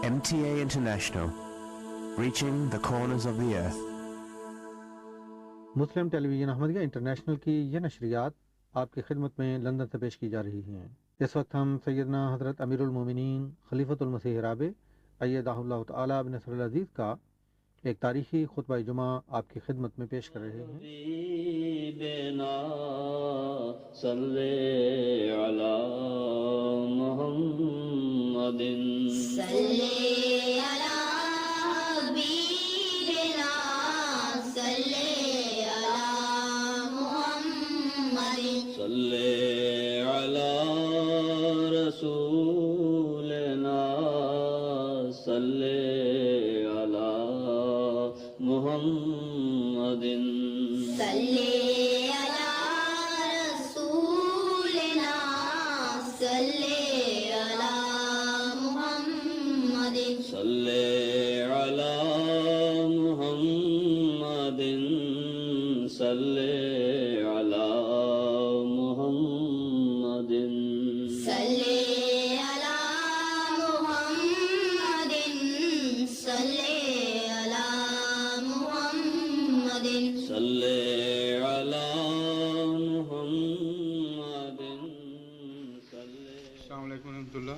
MTA International, reaching the corners of the earth. Muslim television Ahmadiyya international کی یہ نشریات آپ کی خدمت میں لندن سے پیش کی جا رہی ہیں۔ اس وقت ہم سیدنا حضرت امیر المومنین خلیفۃ المسیح رابع ایدہ اللہ تعالی بنصر العزیز کا ایک تاریخی خطبہ جمعہ آپ کی خدمت میں پیش کر رہے ہیں۔ صلی علی محمد صلی علی رسولنا صلی علی محمد صلی علی رسولنا صلی علی محمد صلی علی محمد صلی علی محمد صلی علی محمد صلی علی محمد صلی علی محمد السلام علیکم ورحمۃ اللہ۔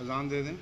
اذان دے دیں۔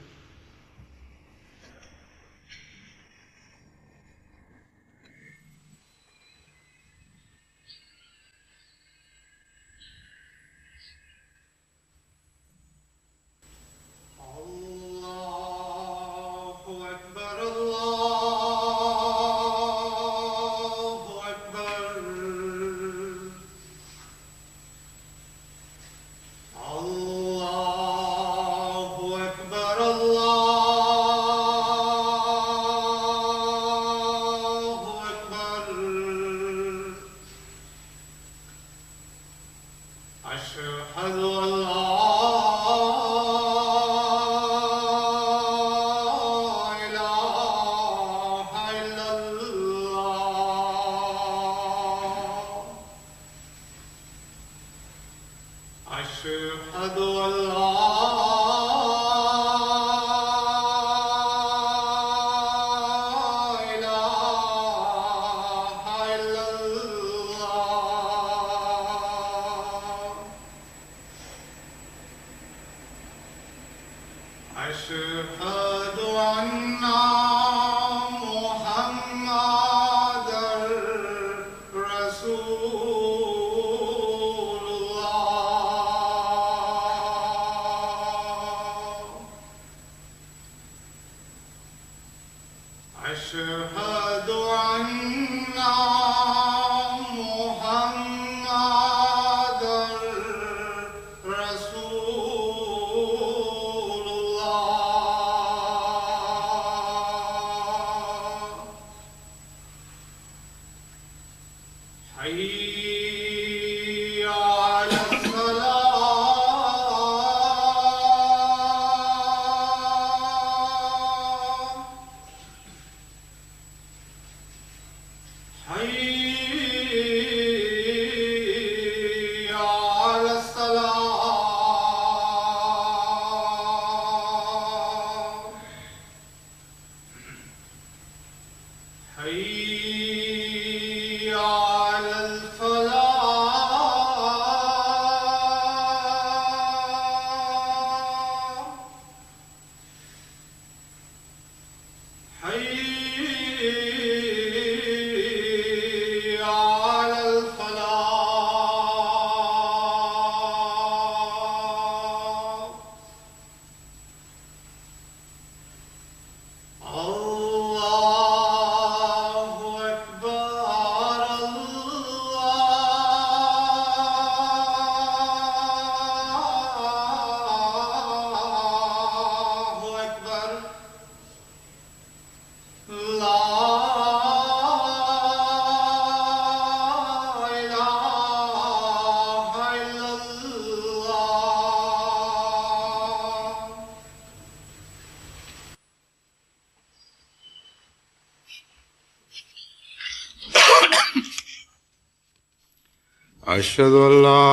أشهد أن لا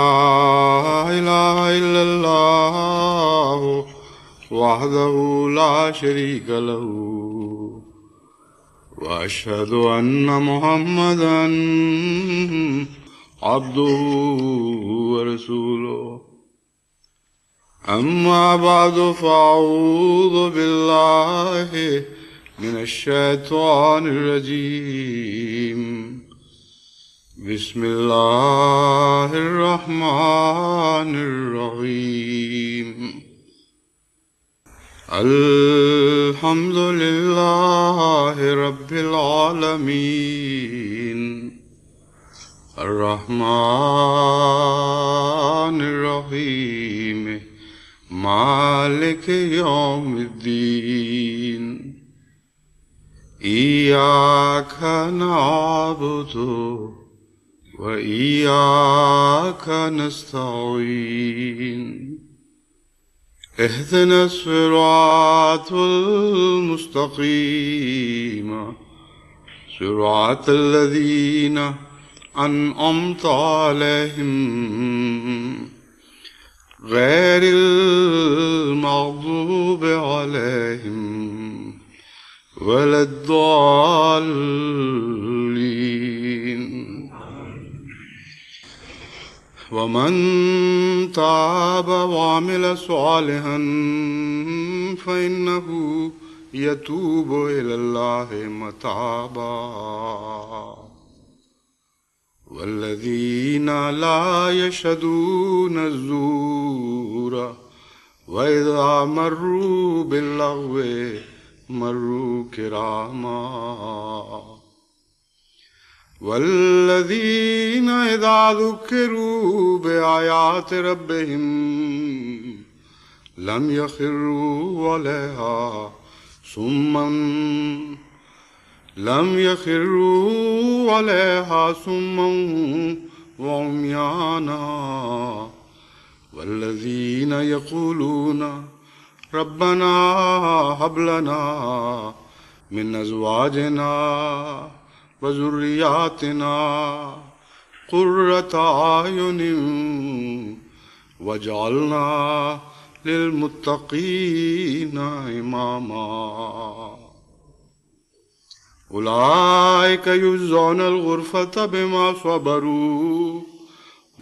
إله إلا الله وحده لا شريك له وأشهد أن محمدا عبده ورسوله أما بعد فأعوذ بالله من الشيطان الرجيم بسم الله الرحمن الرحيم الحمد لله رب العالمين الرحمن الرحيم مالك يوم الدين إياك نعبد وإياك نستعين اهدنا الصراط المستقيم صراط الذين أنعمت عليهم غير المغضوب عليهم ولا الضالين ومن تاب وعمل صالحا فإنه يتوب إلى الله متابا والذين لا يشهدون الزور وإذا مروا باللغو مروا كراما والذين إذا ذكروا بآيات ربهم لم يخروا عليها صما وعميانا والذين يقولون ربنا هب لنا من أزواجنا وذرياتنا قرة أعين واجعلنا للمتقين إماما أولئك يجزون الغرفة بما صبروا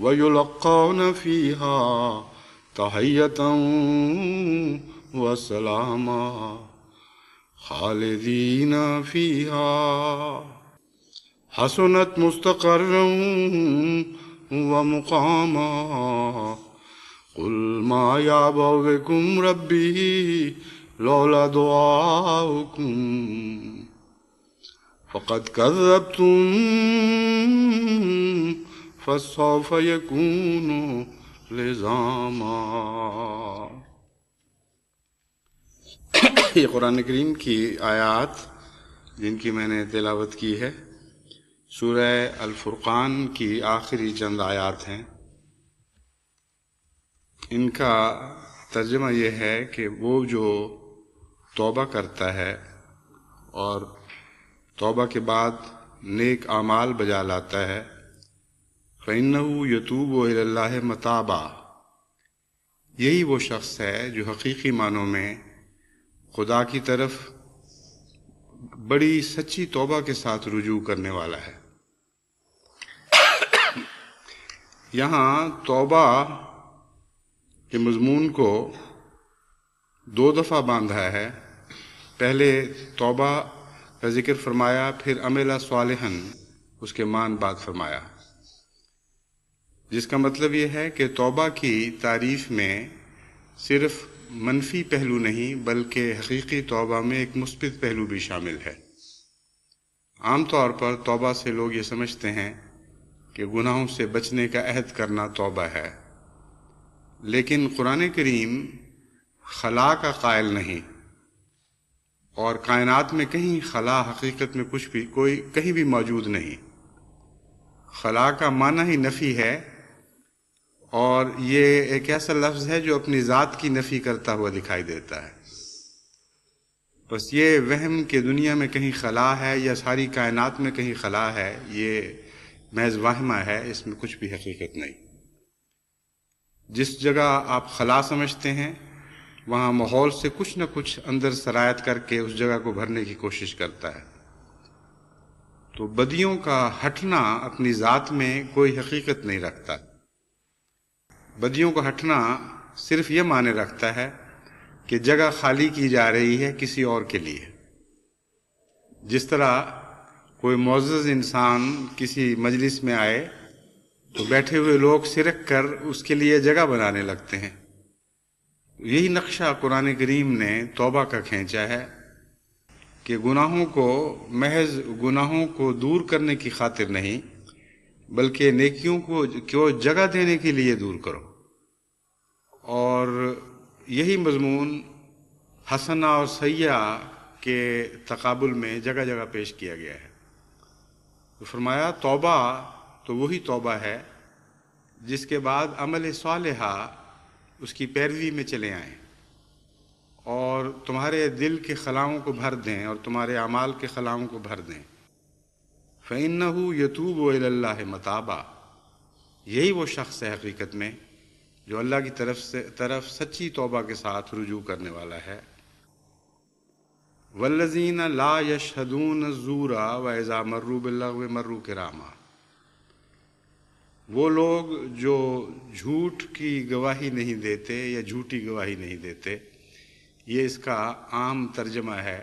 ويلقون فيها تحية وسلاما خالدين فيها حسنت مستقرا ومقاما قل ما يعبأ بكم ربي لولا دعاؤكم فقد كذبتم فسوف يكون لزاما. یہ قرآن کریم کی آیات جن کی میں نے تلاوت کی ہے سورہ الفرقان کی آخری چند آیات ہیں. ان کا ترجمہ یہ ہے کہ وہ جو توبہ کرتا ہے اور توبہ کے بعد نیک اعمال بجا لاتا ہے فَإِنَّهُ يَتُوبُ إِلَى اللَّهِ مَتَابًا، یہی وہ شخص ہے جو حقیقی معنوں میں خدا کی طرف بڑی سچی توبہ کے ساتھ رجوع کرنے والا ہے. یہاں توبہ کے مضمون کو دو دفعہ باندھا ہے. پہلے توبہ کا ذکر فرمایا، پھر عمل صالحاً اس کے مان بعد فرمایا، جس کا مطلب یہ ہے کہ توبہ کی تعریف میں صرف منفی پہلو نہیں بلکہ حقیقی توبہ میں ایک مثبت پہلو بھی شامل ہے. عام طور پر توبہ سے لوگ یہ سمجھتے ہیں کہ گناہوں سے بچنے کا عہد کرنا توبہ ہے، لیکن قرآن کریم خلا کا قائل نہیں، اور کائنات میں کہیں خلا حقیقت میں کہیں بھی موجود نہیں. خلا کا معنی ہی نفی ہے، اور یہ ایک ایسا لفظ ہے جو اپنی ذات کی نفی کرتا ہوا دکھائی دیتا ہے. بس یہ وہم کہ دنیا میں کہیں خلا ہے یا ساری کائنات میں کہیں خلا ہے، یہ محض وہمہ ہے، اس میں کچھ بھی حقیقت نہیں. جس جگہ آپ خلا سمجھتے ہیں وہاں ماحول سے کچھ نہ کچھ اندر سرایت کر کے اس جگہ کو بھرنے کی کوشش کرتا ہے۔ تو بدیوں کا ہٹنا اپنی ذات میں کوئی حقیقت نہیں رکھتا۔ بدیوں کا ہٹنا صرف یہ معنی رکھتا ہے کہ جگہ خالی کی جا رہی ہے کسی اور کے لیے۔ جس طرح کوئی معزز انسان کسی مجلس میں آئے تو بیٹھے ہوئے لوگ سرک کر اس کے لیے جگہ بنانے لگتے ہیں۔ یہی نقشہ قرآن کریم نے توبہ کا کھینچا ہے کہ گناہوں کو محض گناہوں کو دور کرنے کی خاطر نہیں بلکہ نیکیوں کو جگہ دینے کے لیے دور کرو۔ اور یہی مضمون حسنہ اور سیئہ کے تقابل میں جگہ جگہ پیش کیا گیا ہے۔ تو فرمایا توبہ تو وہی توبہ ہے جس کے بعد عمل صالحہ اس کی پیروی میں چلے آئیں اور تمہارے دل کے خلاؤں کو بھر دیں اور تمہارے اعمال کے خلاؤں کو بھر دیں۔ فَإِنَّهُ يَتُوبُ إِلَى اللَّهِ مَتَابًا، یہی وہ شخص ہے حقیقت میں جو اللہ کی طرف سچی توبہ کے ساتھ رجوع کرنے والا ہے۔ وَالَّذِينَ لَا يَشْهَدُونَ الزُّورَ وَإِذَا مَرُّوا بِاللَّغْوِ مَرُّوا كِرَامًا، وہ لوگ جو جھوٹ کی گواہی نہیں دیتے یا جھوٹی گواہی نہیں دیتے، یہ اس کا عام ترجمہ ہے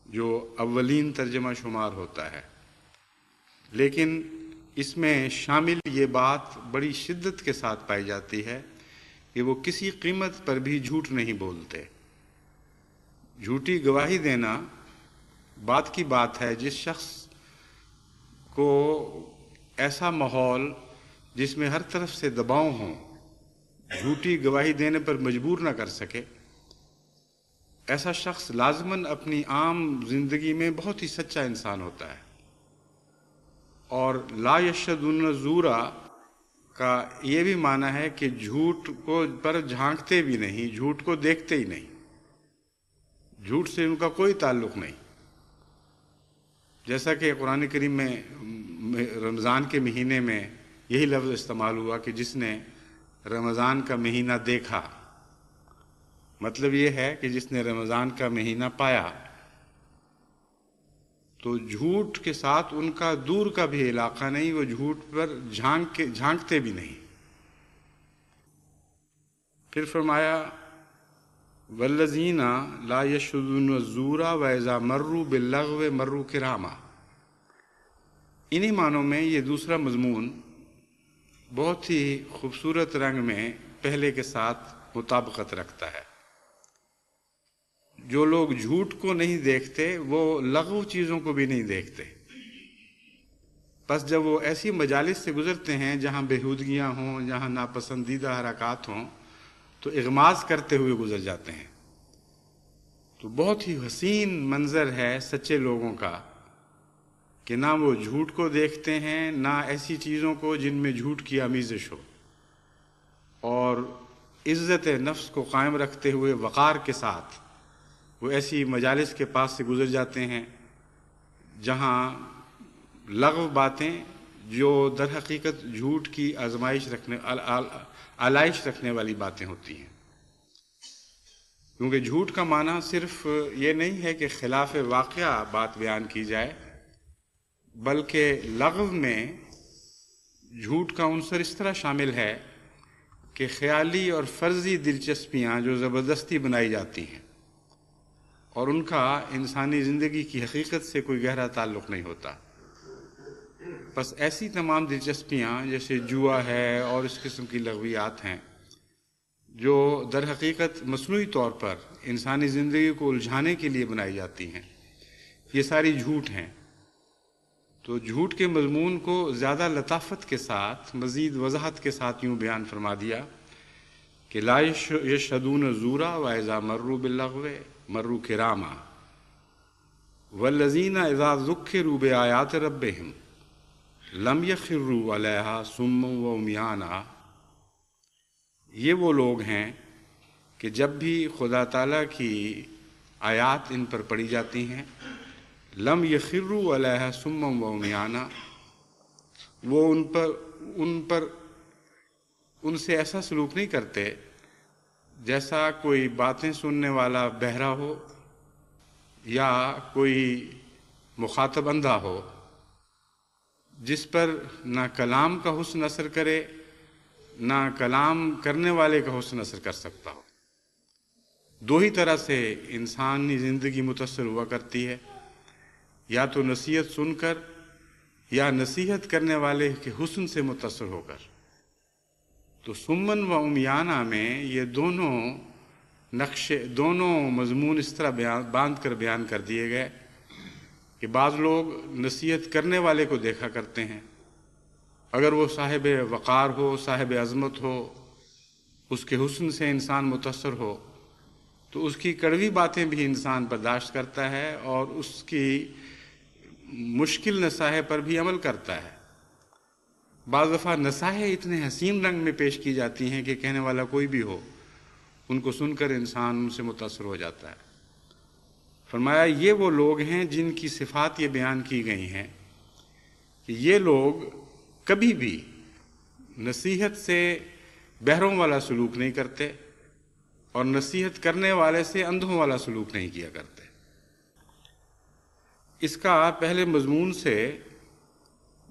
جو اولین ترجمہ شمار ہوتا ہے، لیکن اس میں شامل یہ بات بڑی شدت کے ساتھ پائی جاتی ہے کہ وہ کسی قیمت پر بھی جھوٹ نہیں بولتے۔ جھوٹی گواہی دینا بات کی بات ہے جس شخص کو ایسا ماحول جس میں ہر طرف سے دباؤ ہوں جھوٹی گواہی دینے پر مجبور نہ کر سکے، ایسا شخص لازماً اپنی عام زندگی میں بہت ہی سچا انسان ہوتا ہے۔ اور لا یشهدون الزور کا یہ بھی معنی ہے کہ جھوٹ کو پر جھانکتے بھی نہیں، جھوٹ کو دیکھتے ہی نہیں، جھوٹ سے ان کا کوئی تعلق نہیں۔ جیسا کہ قرآن کریم میں رمضان کے مہینے میں یہی لفظ استعمال ہوا کہ جس نے رمضان کا مہینہ دیکھا، مطلب یہ ہے کہ جس نے رمضان کا مہینہ پایا۔ تو جھوٹ کے ساتھ ان کا دور کا بھی علاقہ نہیں، وہ جھوٹ پر جھانکتے بھی نہیں۔ پھر فرمایا وَالَّذِينَ لَا يَشْهَدُونَ الزُّورَ وَإِذَا مَرُّوا بِاللَّغْوِ مَرُّوا كِرَامًا، انہی معنوں میں یہ دوسرا مضمون بہت ہی خوبصورت رنگ میں پہلے کے ساتھ مطابقت رکھتا ہے۔ جو لوگ جھوٹ کو نہیں دیکھتے وہ لغو چیزوں کو بھی نہیں دیکھتے، بس جب وہ ایسی مجالس سے گزرتے ہیں جہاں بےہودگیاں ہوں، جہاں ناپسندیدہ حرکات ہوں، تو اغماض کرتے ہوئے گزر جاتے ہیں۔ تو بہت ہی حسین منظر ہے سچے لوگوں کا کہ نہ وہ جھوٹ کو دیکھتے ہیں، نہ ایسی چیزوں کو جن میں جھوٹ کی آمیزش ہو، اور عزت نفس کو قائم رکھتے ہوئے وقار کے ساتھ وہ ایسی مجالس کے پاس سے گزر جاتے ہیں جہاں لغو باتیں جو در حقیقت جھوٹ کی آلائش رکھنے والی باتیں ہوتی ہیں۔ کیونکہ جھوٹ کا معنی صرف یہ نہیں ہے کہ خلاف واقعہ بات بیان کی جائے، بلکہ لغو میں جھوٹ کا عنصر اس طرح شامل ہے کہ خیالی اور فرضی دلچسپیاں جو زبردستی بنائی جاتی ہیں اور ان کا انسانی زندگی کی حقیقت سے کوئی گہرا تعلق نہیں ہوتا۔ بس ایسی تمام دلچسپیاں جیسے جوا ہے اور اس قسم کی لغویات ہیں جو در حقیقت مصنوعی طور پر انسانی زندگی کو الجھانے کے لیے بنائی جاتی ہیں، یہ ساری جھوٹ ہیں۔ تو جھوٹ کے مضمون کو زیادہ لطافت کے ساتھ، مزید وضاحت کے ساتھ یوں بیان فرما دیا کہ لا یشهدون الزور واذا مروا باللغو مروا كراما والذین اذا ذکروا بآیات ربهم لم یخروا علیہا صما وعمیانا، یہ وہ لوگ ہیں کہ جب بھی خدا تعالیٰ کی آیات ان پر پڑھی جاتی ہیں، لم یخروا علیہا صما وعمیانا، وہ ان سے ایسا سلوک نہیں کرتے جیسا کوئی باتیں سننے والا بہرا ہو یا کوئی مخاطب اندھا ہو جس پر نہ کلام کا حسن اثر کرے نہ کلام کرنے والے کا حسن اثر کر سکتا ہو۔ دو ہی طرح سے انسانی زندگی متاثر ہوا کرتی ہے، یا تو نصیحت سن کر یا نصیحت کرنے والے کے حسن سے متاثر ہو کر۔ تو سمن و عمیانہ میں یہ دونوں مضمون اس طرح باندھ کر بیان کر دیے گئے کہ بعض لوگ نصیحت کرنے والے کو دیکھا کرتے ہیں، اگر وہ صاحب وقار ہو، صاحب عظمت ہو، اس کے حسن سے انسان متاثر ہو تو اس کی کڑوی باتیں بھی انسان برداشت کرتا ہے اور اس کی مشکل نصائح پر بھی عمل کرتا ہے۔ بعض دفعہ نصائح اتنے حسین رنگ میں پیش کی جاتی ہیں کہ کہنے والا کوئی بھی ہو ان کو سن کر انسان ان سے متاثر ہو جاتا ہے۔ فرمایا یہ وہ لوگ ہیں جن کی صفات یہ بیان کی گئی ہیں کہ یہ لوگ کبھی بھی نصیحت سے بہروں والا سلوک نہیں کرتے اور نصیحت کرنے والے سے اندھوں والا سلوک نہیں کیا کرتے۔ اس کا پہلے مضمون سے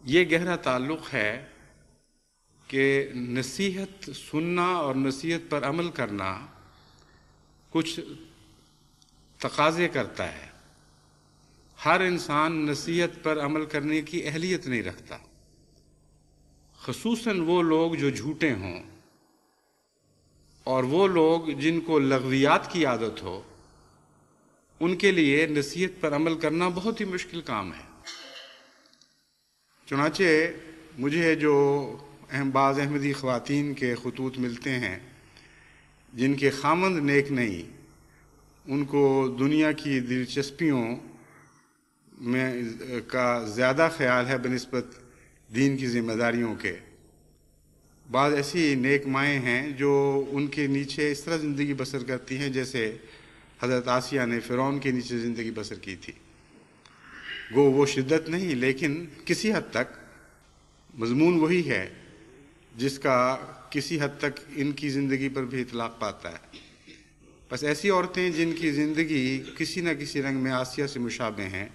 یہ گہرا تعلق ہے کہ نصیحت سننا اور نصیحت پر عمل کرنا کچھ تقاضے کرتا ہے۔ ہر انسان نصیحت پر عمل کرنے کی اہلیت نہیں رکھتا، خصوصاً وہ لوگ جو جھوٹے ہوں اور وہ لوگ جن کو لغویات کی عادت ہو، ان کے لیے نصیحت پر عمل کرنا بہت ہی مشکل کام ہے۔ چنانچہ مجھے جو بعض احمدی خواتین کے خطوط ملتے ہیں جن کے خامند نیک نہیں، ان کو دنیا کی دلچسپیوں میں کا زیادہ خیال ہے بنسبت دین کی ذمہ داریوں کے، بعض ایسی نیک مائیں ہیں جو ان کے نیچے اس طرح زندگی بسر کرتی ہیں جیسے حضرت آسیہ نے فرعون کے نیچے زندگی بسر کی تھی۔ گو وہ شدت نہیں لیکن کسی حد تک مضمون وہی ہے جس کا کسی حد تک ان کی زندگی پر بھی اطلاق پاتا ہے۔ بس ایسی عورتیں جن کی زندگی کسی نہ کسی رنگ میں آسیہ سے مشابہ ہیں،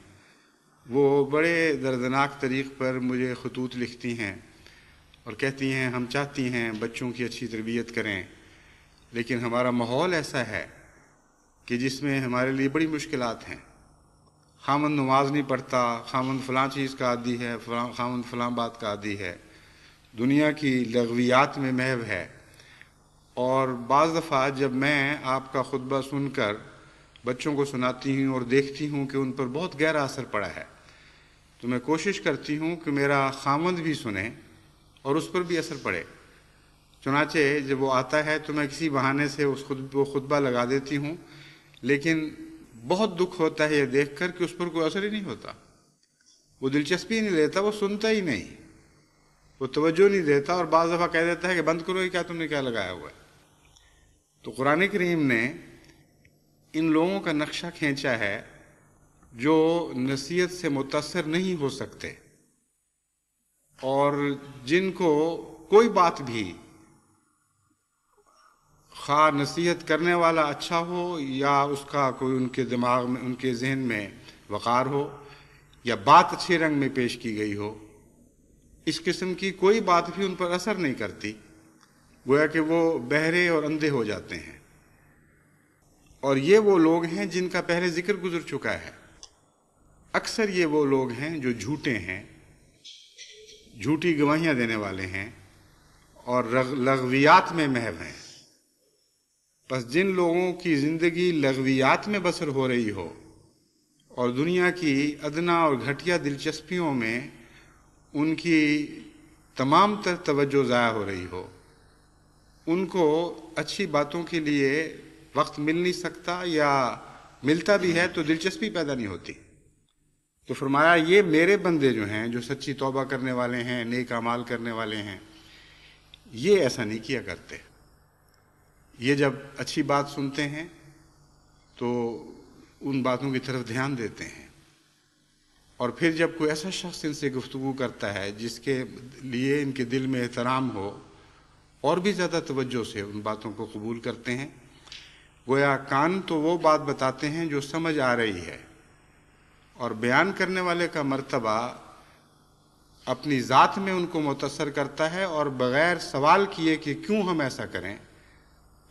وہ بڑے دردناک طریق پر مجھے خطوط لکھتی ہیں اور کہتی ہیں ہم چاہتی ہیں بچوں کی اچھی تربیت کریں، لیکن ہمارا ماحول ایسا ہے کہ جس میں ہمارے لیے بڑی مشکلات ہیں۔ خامند نماز نہیں پڑھتا، خامند فلاں چیز کا عادی ہے، خامند فلاں بات کا عادی ہے، دنیا کی لغویات میں محو ہے۔ اور بعض دفعہ جب میں آپ کا خطبہ سن کر بچوں کو سناتی ہوں اور دیکھتی ہوں کہ ان پر بہت گہرا اثر پڑا ہے تو میں کوشش کرتی ہوں کہ میرا خامند بھی سنے اور اس پر بھی اثر پڑے۔ چنانچہ جب وہ آتا ہے تو میں کسی بہانے سے وہ خطبہ لگا دیتی ہوں، لیکن بہت دکھ ہوتا ہے یہ دیکھ کر کہ اس پر کوئی اثر ہی نہیں ہوتا، وہ دلچسپی نہیں لیتا، وہ سنتا ہی نہیں، وہ توجہ نہیں دیتا اور بعض دفعہ کہہ دیتا ہے کہ بند کرو، یہ کیا تم نے کیا لگایا ہوا ہے۔ تو قرآن کریم نے ان لوگوں کا نقشہ کھینچا ہے جو نصیحت سے متاثر نہیں ہو سکتے اور جن کو کوئی بات بھی خواہ نصیحت کرنے والا اچھا ہو یا اس کا کوئی ان کے دماغ میں، ان کے ذہن میں وقار ہو یا بات اچھے رنگ میں پیش کی گئی ہو، اس قسم کی کوئی بات بھی ان پر اثر نہیں کرتی، گویا کہ وہ بہرے اور اندھے ہو جاتے ہیں۔ اور یہ وہ لوگ ہیں جن کا پہلے ذکر گزر چکا ہے۔ اکثر یہ وہ لوگ ہیں جو جھوٹے ہیں، جھوٹی گواہیاں دینے والے ہیں اور لغویات میں محو ہیں۔ بس جن لوگوں کی زندگی لغویات میں بسر ہو رہی ہو اور دنیا کی ادنا اور گھٹیا دلچسپیوں میں ان کی تمام تر توجہ ضائع ہو رہی ہو، ان کو اچھی باتوں کے لیے وقت مل نہیں سکتا یا ملتا بھی ہے تو دلچسپی پیدا نہیں ہوتی۔ تو فرمایا یہ میرے بندے جو ہیں جو سچی توبہ کرنے والے ہیں، نیک اعمال کرنے والے ہیں، یہ ایسا نہیں کیا کرتے۔ یہ جب اچھی بات سنتے ہیں تو ان باتوں کی طرف دھیان دیتے ہیں، اور پھر جب کوئی ایسا شخص ان سے گفتگو کرتا ہے جس کے لیے ان کے دل میں احترام ہو اور بھی زیادہ توجہ سے ان باتوں کو قبول کرتے ہیں۔ گویا کان تو وہ بات بتاتے ہیں جو سمجھ آ رہی ہے، اور بیان کرنے والے کا مرتبہ اپنی ذات میں ان کو متاثر کرتا ہے، اور بغیر سوال کیے کہ کیوں ہم ایسا کریں،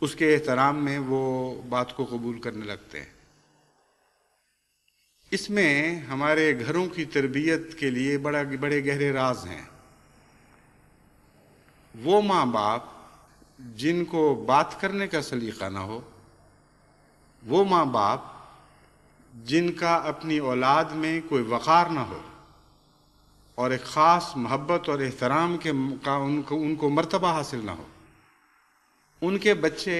اس کے احترام میں وہ بات کو قبول کرنے لگتے ہیں۔ اس میں ہمارے گھروں کی تربیت کے لیے بڑے گہرے راز ہیں۔ وہ ماں باپ جن کو بات کرنے کا سلیقہ نہ ہو، وہ ماں باپ جن کا اپنی اولاد میں کوئی وقار نہ ہو اور ایک خاص محبت اور احترام کا ان کو مرتبہ حاصل نہ ہو، ان کے بچے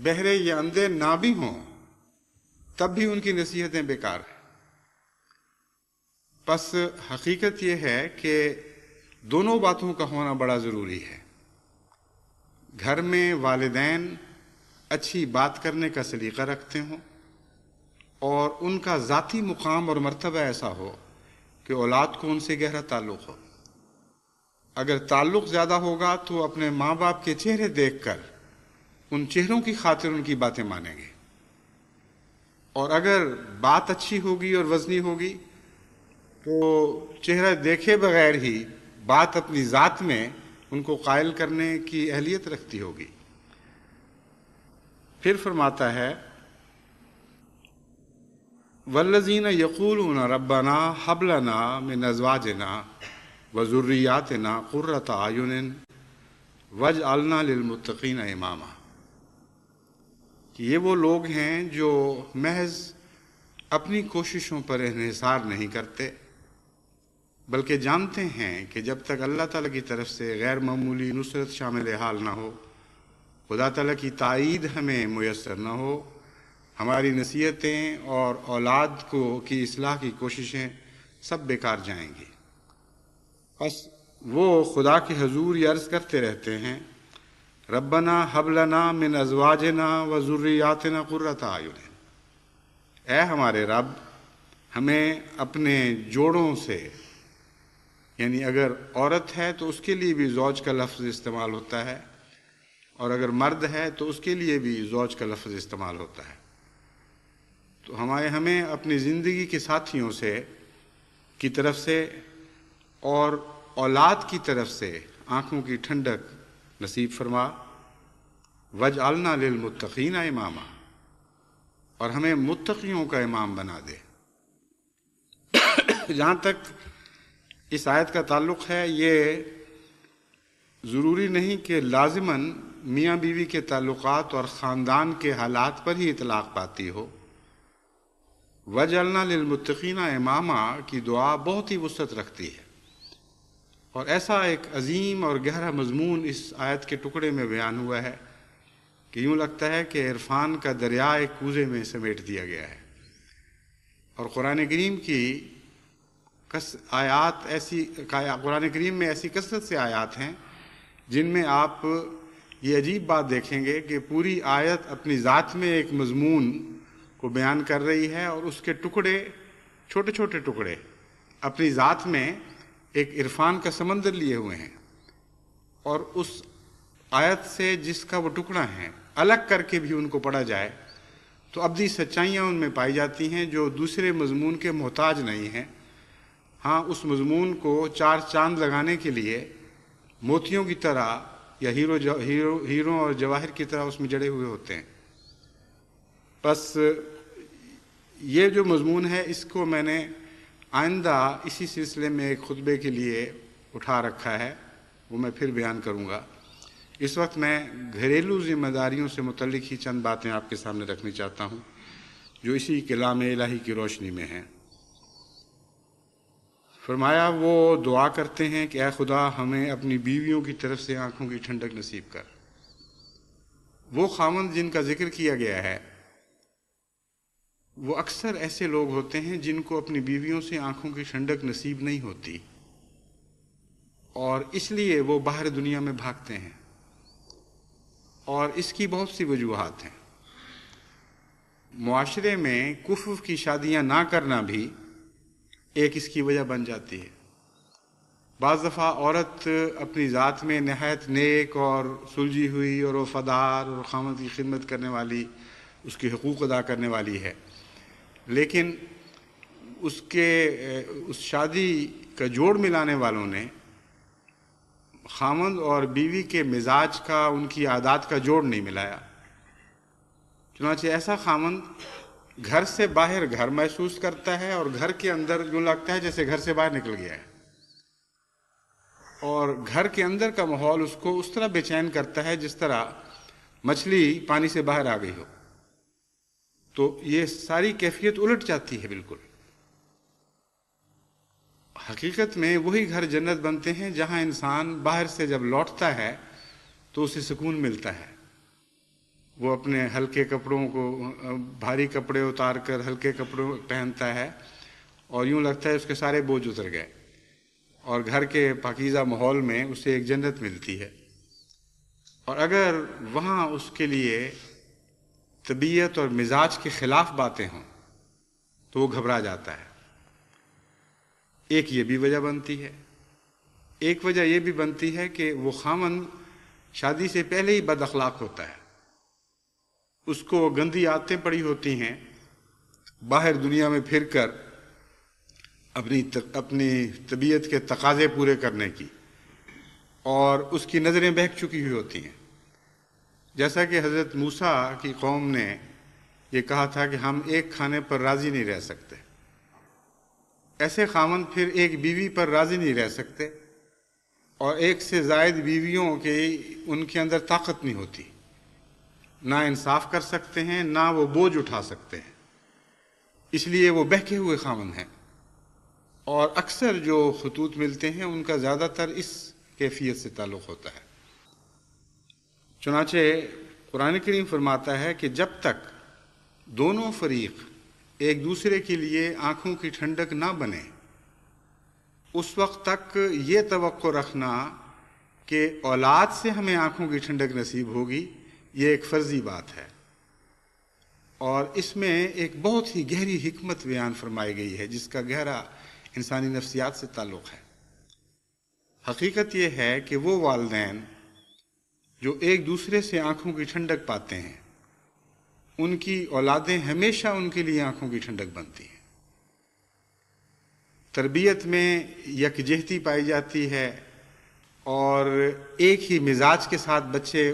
بہرے یا اندھے نہ بھی ہوں تب بھی ان کی نصیحتیں بیکار ہیں۔ پس حقیقت یہ ہے کہ دونوں باتوں کا ہونا بڑا ضروری ہے۔ گھر میں والدین اچھی بات کرنے کا سلیقہ رکھتے ہوں اور ان کا ذاتی مقام اور مرتبہ ایسا ہو کہ اولاد کو ان سے گہرا تعلق ہو۔ اگر تعلق زیادہ ہوگا تو اپنے ماں باپ کے چہرے دیکھ کر ان چہروں کی خاطر ان کی باتیں مانیں گے، اور اگر بات اچھی ہوگی اور وزنی ہوگی تو چہرہ دیکھے بغیر ہی بات اپنی ذات میں ان کو قائل کرنے کی اہلیت رکھتی ہوگی۔ پھر فرماتا ہے والذین یقولون ربنا ھب لنا من ازواجنا وذریاتنا قرۃ اعین واجعلنا للمتقین اماما، کہ یہ وہ لوگ ہیں جو محض اپنی کوششوں پر انحصار نہیں کرتے، بلکہ جانتے ہیں کہ جب تک اللہ تعالیٰ کی طرف سے غیر معمولی نصرت شامل حال نہ ہو، خدا تعالیٰ کی تائید ہمیں میسر نہ ہو، ہماری نصیحتیں اور اولاد کی اصلاح کی کوششیں سب بیکار جائیں گی۔ بس وہ خدا کے حضور یہ عرض کرتے رہتے ہیں ربنا ھب لنا من ازواجنا وذریاتنا قرۃ اعین، اے ہمارے رب ہمیں اپنے جوڑوں سے، یعنی اگر عورت ہے تو اس کے لیے بھی زوج کا لفظ استعمال ہوتا ہے، اور اگر مرد ہے تو اس کے لیے بھی زوج کا لفظ استعمال ہوتا ہے، تو ہمیں اپنی زندگی کے ساتھیوں سے کی طرف سے اور اولاد کی طرف سے آنکھوں کی ٹھنڈک نصیب فرما، وجعلنا للمتقین اماما، اور ہمیں متقیوں کا امام بنا دے۔ جہاں تک اس آیت کا تعلق ہے، یہ ضروری نہیں کہ لازماً میاں بیوی کے تعلقات اور خاندان کے حالات پر ہی اطلاق پاتی ہو۔ وجعلنا للمتقین اماما کی دعا بہت ہی وسعت رکھتی ہے، اور ایسا ایک عظیم اور گہرا مضمون اس آیت کے ٹکڑے میں بیان ہوا ہے کہ یوں لگتا ہے کہ عرفان کا دریا ایک کوزے میں سمیٹ دیا گیا ہے۔ اور قرآن کریم میں ایسی کثرت سے آیات ہیں جن میں آپ یہ عجیب بات دیکھیں گے کہ پوری آیت اپنی ذات میں ایک مضمون کو بیان کر رہی ہے، اور اس کے ٹکڑے، چھوٹے چھوٹے ٹکڑے اپنی ذات میں ایک عرفان کا سمندر لیے ہوئے ہیں، اور اس آیت سے جس کا وہ ٹکڑا ہے الگ کر کے بھی ان کو پڑھا جائے تو ابدی سچائیاں ان میں پائی جاتی ہیں جو دوسرے مضمون کے محتاج نہیں ہیں۔ ہاں، اس مضمون کو چار چاند لگانے کے لیے موتیوں کی طرح یا ہیروں اور جواہر کی طرح اس میں جڑے ہوئے ہوتے ہیں۔ بس یہ جو مضمون ہے اس کو میں نے آئندہ اسی سلسلے میں ایک خطبے کے لیے اٹھا رکھا ہے، وہ میں پھر بیان کروں گا۔ اس وقت میں گھریلو ذمہ داریوں سے متعلق ہی چند باتیں آپ کے سامنے رکھنی چاہتا ہوں جو اسی کلام الہی کی روشنی میں ہیں۔ فرمایا وہ دعا کرتے ہیں کہ اے خدا ہمیں اپنی بیویوں کی طرف سے آنکھوں کی ٹھنڈک نصیب کر۔ وہ خاوند جن کا ذکر کیا گیا ہے وہ اکثر ایسے لوگ ہوتے ہیں جن کو اپنی بیویوں سے آنکھوں کی ٹھنڈک نصیب نہیں ہوتی، اور اس لیے وہ باہر دنیا میں بھاگتے ہیں، اور اس کی بہت سی وجوہات ہیں۔ معاشرے میں کفر کی شادیاں نہ کرنا بھی ایک اس کی وجہ بن جاتی ہے۔ بعض دفعہ عورت اپنی ذات میں نہایت نیک اور سلجھی ہوئی اور وفادار اور خاوند کی خدمت کرنے والی، اس کے حقوق ادا کرنے والی ہے، لیکن اس شادی کا جوڑ ملانے والوں نے خاوند اور بیوی کے مزاج کا، ان کی عادات کا جوڑ نہیں ملایا۔ چنانچہ ایسا خاوند گھر سے باہر گھر محسوس کرتا ہے اور گھر کے اندر یوں لگتا ہے جیسے گھر سے باہر نکل گیا ہے، اور گھر کے اندر کا ماحول اس کو اس طرح بے چین کرتا ہے جس طرح مچھلی پانی سے باہر آ گئی ہو۔ تو یہ ساری کیفیت الٹ جاتی ہے بالکل۔ حقیقت میں وہی گھر جنت بنتے ہیں جہاں انسان باہر سے جب لوٹتا ہے تو اسے سکون ملتا ہے، وہ اپنے ہلکے کپڑوں کو، بھاری کپڑے اتار کر ہلکے کپڑے پہنتا ہے اور یوں لگتا ہے اس کے سارے بوجھ اتر گئے، اور گھر کے پاکیزہ ماحول میں اسے ایک جنت ملتی ہے۔ اور اگر وہاں اس کے لیے طبیعت اور مزاج کے خلاف باتیں ہوں تو وہ گھبرا جاتا ہے۔ ایک یہ بھی وجہ بنتی ہے، ایک وجہ یہ بھی بنتی ہے کہ وہ خاوند شادی سے پہلے ہی بد اخلاق ہوتا ہے، اس کو گندی عادتیں پڑی ہوتی ہیں باہر دنیا میں پھر کر اپنی طبیعت کے تقاضے پورے کرنے کی، اور اس کی نظریں بہک چکی ہوئی ہوتی ہیں۔ جیسا کہ حضرت موسیٰ کی قوم نے یہ کہا تھا کہ ہم ایک کھانے پر راضی نہیں رہ سکتے، ایسے خاوند پھر ایک بیوی پر راضی نہیں رہ سکتے، اور ایک سے زائد بیویوں کے ان کے اندر طاقت نہیں ہوتی، نہ انصاف کر سکتے ہیں نہ وہ بوجھ اٹھا سکتے ہیں، اس لیے وہ بہکے ہوئے خاوند ہیں۔ اور اکثر جو خطوط ملتے ہیں ان کا زیادہ تر اس کیفیت سے تعلق ہوتا ہے۔ چنانچہ قرآن کریم فرماتا ہے کہ جب تک دونوں فریق ایک دوسرے کے لیے آنکھوں کی ٹھنڈک نہ بنے، اس وقت تک یہ توقع رکھنا کہ اولاد سے ہمیں آنکھوں کی ٹھنڈک نصیب ہوگی، یہ ایک فرضی بات ہے۔ اور اس میں ایک بہت ہی گہری حکمت بیان فرمائی گئی ہے جس کا گہرا انسانی نفسیات سے تعلق ہے۔ حقیقت یہ ہے کہ وہ والدین جو ایک دوسرے سے آنکھوں کی ٹھنڈک پاتے ہیں، ان کی اولادیں ہمیشہ ان کے لیے آنکھوں کی ٹھنڈک بنتی ہیں۔ تربیت میں یکجہتی پائی جاتی ہے، اور ایک ہی مزاج کے ساتھ بچے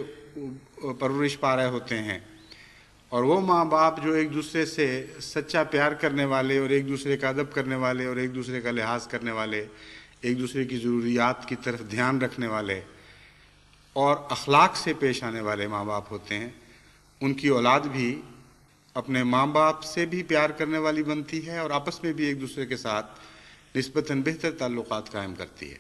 پرورش پا رہے ہوتے ہیں، اور وہ ماں باپ جو ایک دوسرے سے سچا پیار کرنے والے اور ایک دوسرے کا ادب کرنے والے اور ایک دوسرے کا لحاظ کرنے والے، ایک دوسرے کی ضروریات کی طرف دھیان رکھنے والے اور اخلاق سے پیش آنے والے ماں باپ ہوتے ہیں، ان کی اولاد بھی اپنے ماں باپ سے بھی پیار کرنے والی بنتی ہے اور آپس میں بھی ایک دوسرے کے ساتھ نسبتاً بہتر تعلقات قائم کرتی ہے،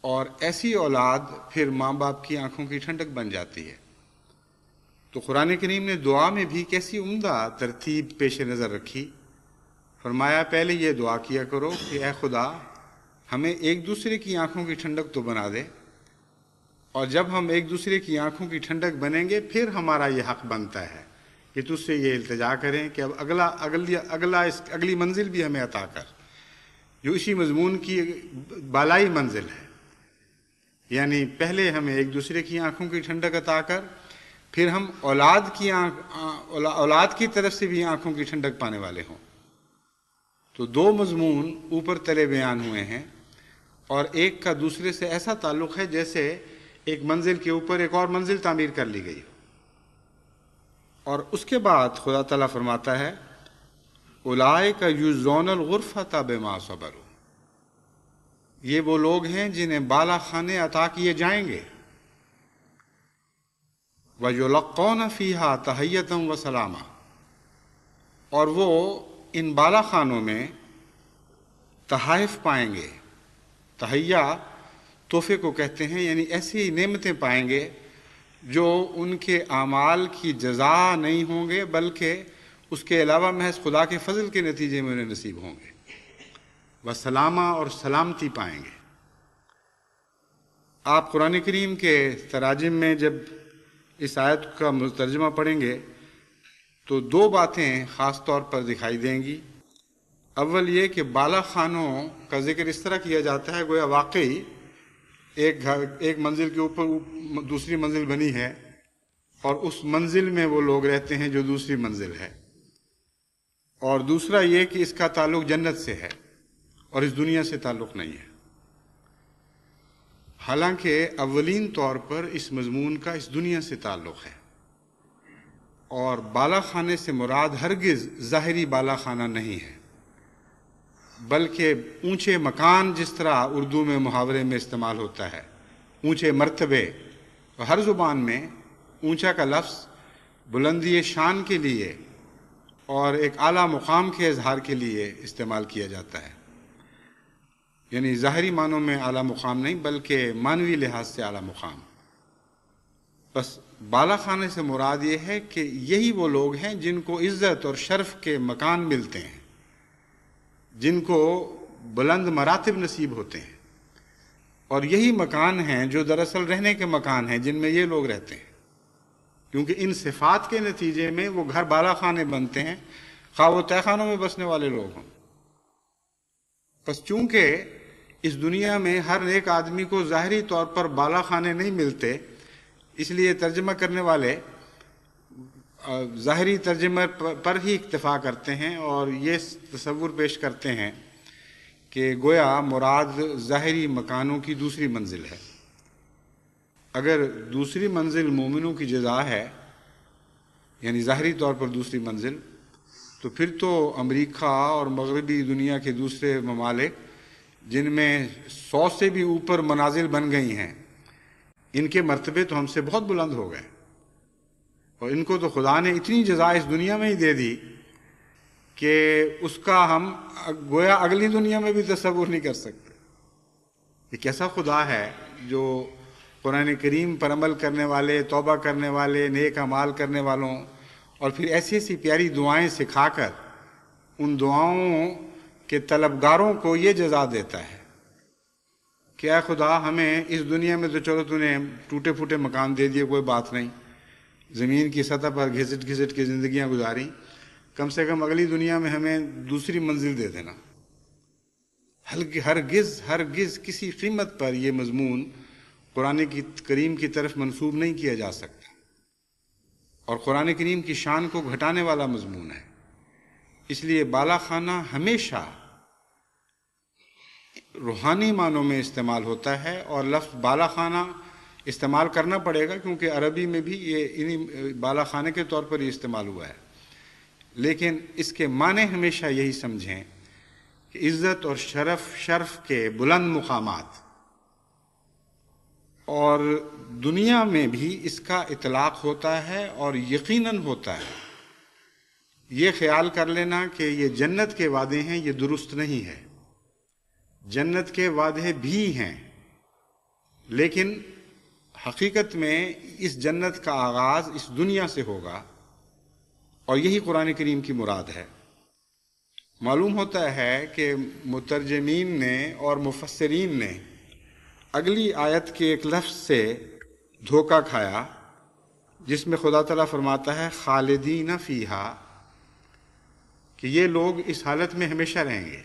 اور ایسی اولاد پھر ماں باپ کی آنکھوں کی ٹھنڈک بن جاتی ہے۔ تو قرآن کریم نے دعا میں بھی کیسی عمدہ ترتیب پیش نظر رکھی۔ فرمایا پہلے یہ دعا کیا کرو کہ اے خدا ہمیں ایک دوسرے کی آنکھوں کی ٹھنڈک تو بنا دے، اور جب ہم ایک دوسرے کی آنکھوں کی ٹھنڈک بنیں گے پھر ہمارا یہ حق بنتا ہے کہ تجھ سے یہ التجا کریں کہ اب اگلی منزل بھی ہمیں عطا کر، جو اسی مضمون کی بالائی منزل ہے۔ یعنی پہلے ہمیں ایک دوسرے کی آنکھوں کی ٹھنڈک عطا کر، پھر ہم اولاد کی طرف سے بھی آنکھوں کی ٹھنڈک پانے والے ہوں۔ تو دو مضمون اوپر تلے بیان ہوئے ہیں، اور ایک کا دوسرے سے ایسا تعلق ہے جیسے ایک منزل کے اوپر ایک اور منزل تعمیر کر لی گئی ہو۔ اور اس کے بعد خدا تعالیٰ فرماتا ہے اولئک یجزون الغرفۃ بما صبروا، یہ وہ لوگ ہیں جنہیں بالا خانے عطا کیے جائیں گے، وَيُلَقَّوْنَ فِيهَا تَحِيَّةً وَسَلَامًا، اور وہ ان بالا خانوں میں تحائف پائیں گے۔ تحیہ تحفے کو کہتے ہیں، یعنی ایسی نعمتیں پائیں گے جو ان کے اعمال کی جزا نہیں ہوں گے، بلکہ اس کے علاوہ محض خدا کے فضل کے نتیجے میں انہیں نصیب ہوں گے۔ وسلامہ، اور سلامتی پائیں گے۔ آپ قرآن کریم کے تراجم میں جب اس آیت کا ترجمہ پڑھیں گے تو دو باتیں خاص طور پر دکھائی دیں گی۔ اول یہ کہ بالا خانوں کا ذکر اس طرح کیا جاتا ہے گویا واقعی ایک منزل کے اوپر دوسری منزل بنی ہے اور اس منزل میں وہ لوگ رہتے ہیں جو دوسری منزل ہے، اور دوسرا یہ کہ اس کا تعلق جنت سے ہے اور اس دنیا سے تعلق نہیں ہے۔ حالانکہ اولین طور پر اس مضمون کا اس دنیا سے تعلق ہے، اور بالا خانے سے مراد ہرگز ظاہری بالا خانہ نہیں ہے، بلکہ اونچے مکان، جس طرح اردو میں محاورے میں استعمال ہوتا ہے، اونچے مرتبے، اور ہر زبان میں اونچا کا لفظ بلندی شان کے لیے اور ایک اعلیٰ مقام کے اظہار کے لیے استعمال کیا جاتا ہے، یعنی ظاہری معنوں میں اعلیٰ مقام نہیں بلکہ معنوی لحاظ سے اعلیٰ مقام۔ بس بالا خانے سے مراد یہ ہے کہ یہی وہ لوگ ہیں جن کو عزت اور شرف کے مکان ملتے ہیں، جن کو بلند مراتب نصیب ہوتے ہیں، اور یہی مکان ہیں جو دراصل رہنے کے مکان ہیں جن میں یہ لوگ رہتے ہیں، کیونکہ ان صفات کے نتیجے میں وہ گھر بالا خانے بنتے ہیں، خواہ وہ تہہ خانوں میں بسنے والے لوگ ہوں۔ بس چونکہ اس دنیا میں ہر ایک آدمی کو ظاہری طور پر بالا خانے نہیں ملتے، اس لیے ترجمہ کرنے والے ظاہری ترجمہ پر ہی اکتفا کرتے ہیں اور یہ تصور پیش کرتے ہیں کہ گویا مراد ظاہری مکانوں کی دوسری منزل ہے۔ اگر دوسری منزل مومنوں کی جزا ہے، یعنی ظاہری طور پر دوسری منزل، تو پھر تو امریکہ اور مغربی دنیا کے دوسرے ممالک جن میں 100 سے بھی اوپر منازل بن گئی ہیں، ان کے مرتبے تو ہم سے بہت بلند ہو گئے، اور ان کو تو خدا نے اتنی جزا اس دنیا میں ہی دے دی کہ اس کا ہم گویا اگلی دنیا میں بھی تصور نہیں کر سکتے۔ یہ کیسا خدا ہے جو قرآن کریم پر عمل کرنے والے، توبہ کرنے والے، نیک اعمال کرنے والوں، اور پھر ایسی ایسی پیاری دعائیں سکھا کر ان دعاؤں کے طلبگاروں کو یہ جزا دیتا ہے کہ اے خدا، ہمیں اس دنیا میں تو چلو تو نے ٹوٹے پھوٹے مکان دے دیے، کوئی بات نہیں، زمین کی سطح پر گھسٹ گھسٹ کے زندگیاں گزاری، کم سے کم اگلی دنیا میں ہمیں دوسری منزل دے دینا۔ ہرگز کسی قیمت پر یہ مضمون قرآن کریم کی طرف منسوب نہیں کیا جا سکتا، اور قرآن کریم کی شان کو گھٹانے والا مضمون ہے۔ اس لیے بالا خانہ ہمیشہ روحانی معنوں میں استعمال ہوتا ہے، اور لفظ بالا خانہ استعمال کرنا پڑے گا کیونکہ عربی میں بھی یہ انہی بالا خانے کے طور پر ہی استعمال ہوا ہے، لیکن اس کے معنی ہمیشہ یہی سمجھیں کہ عزت اور شرف کے بلند مقامات، اور دنیا میں بھی اس کا اطلاق ہوتا ہے اور یقیناً ہوتا ہے۔ یہ خیال کر لینا کہ یہ جنت کے وعدے ہیں، یہ درست نہیں ہے۔ جنت کے وعدے بھی ہیں، لیکن حقیقت میں اس جنت کا آغاز اس دنیا سے ہوگا، اور یہی قرآن کریم کی مراد ہے۔ معلوم ہوتا ہے کہ مترجمین نے اور مفسرین نے اگلی آیت کے ایک لفظ سے دھوکہ کھایا، جس میں خدا تعالیٰ فرماتا ہے خالدین فیہا، کہ یہ لوگ اس حالت میں ہمیشہ رہیں گے،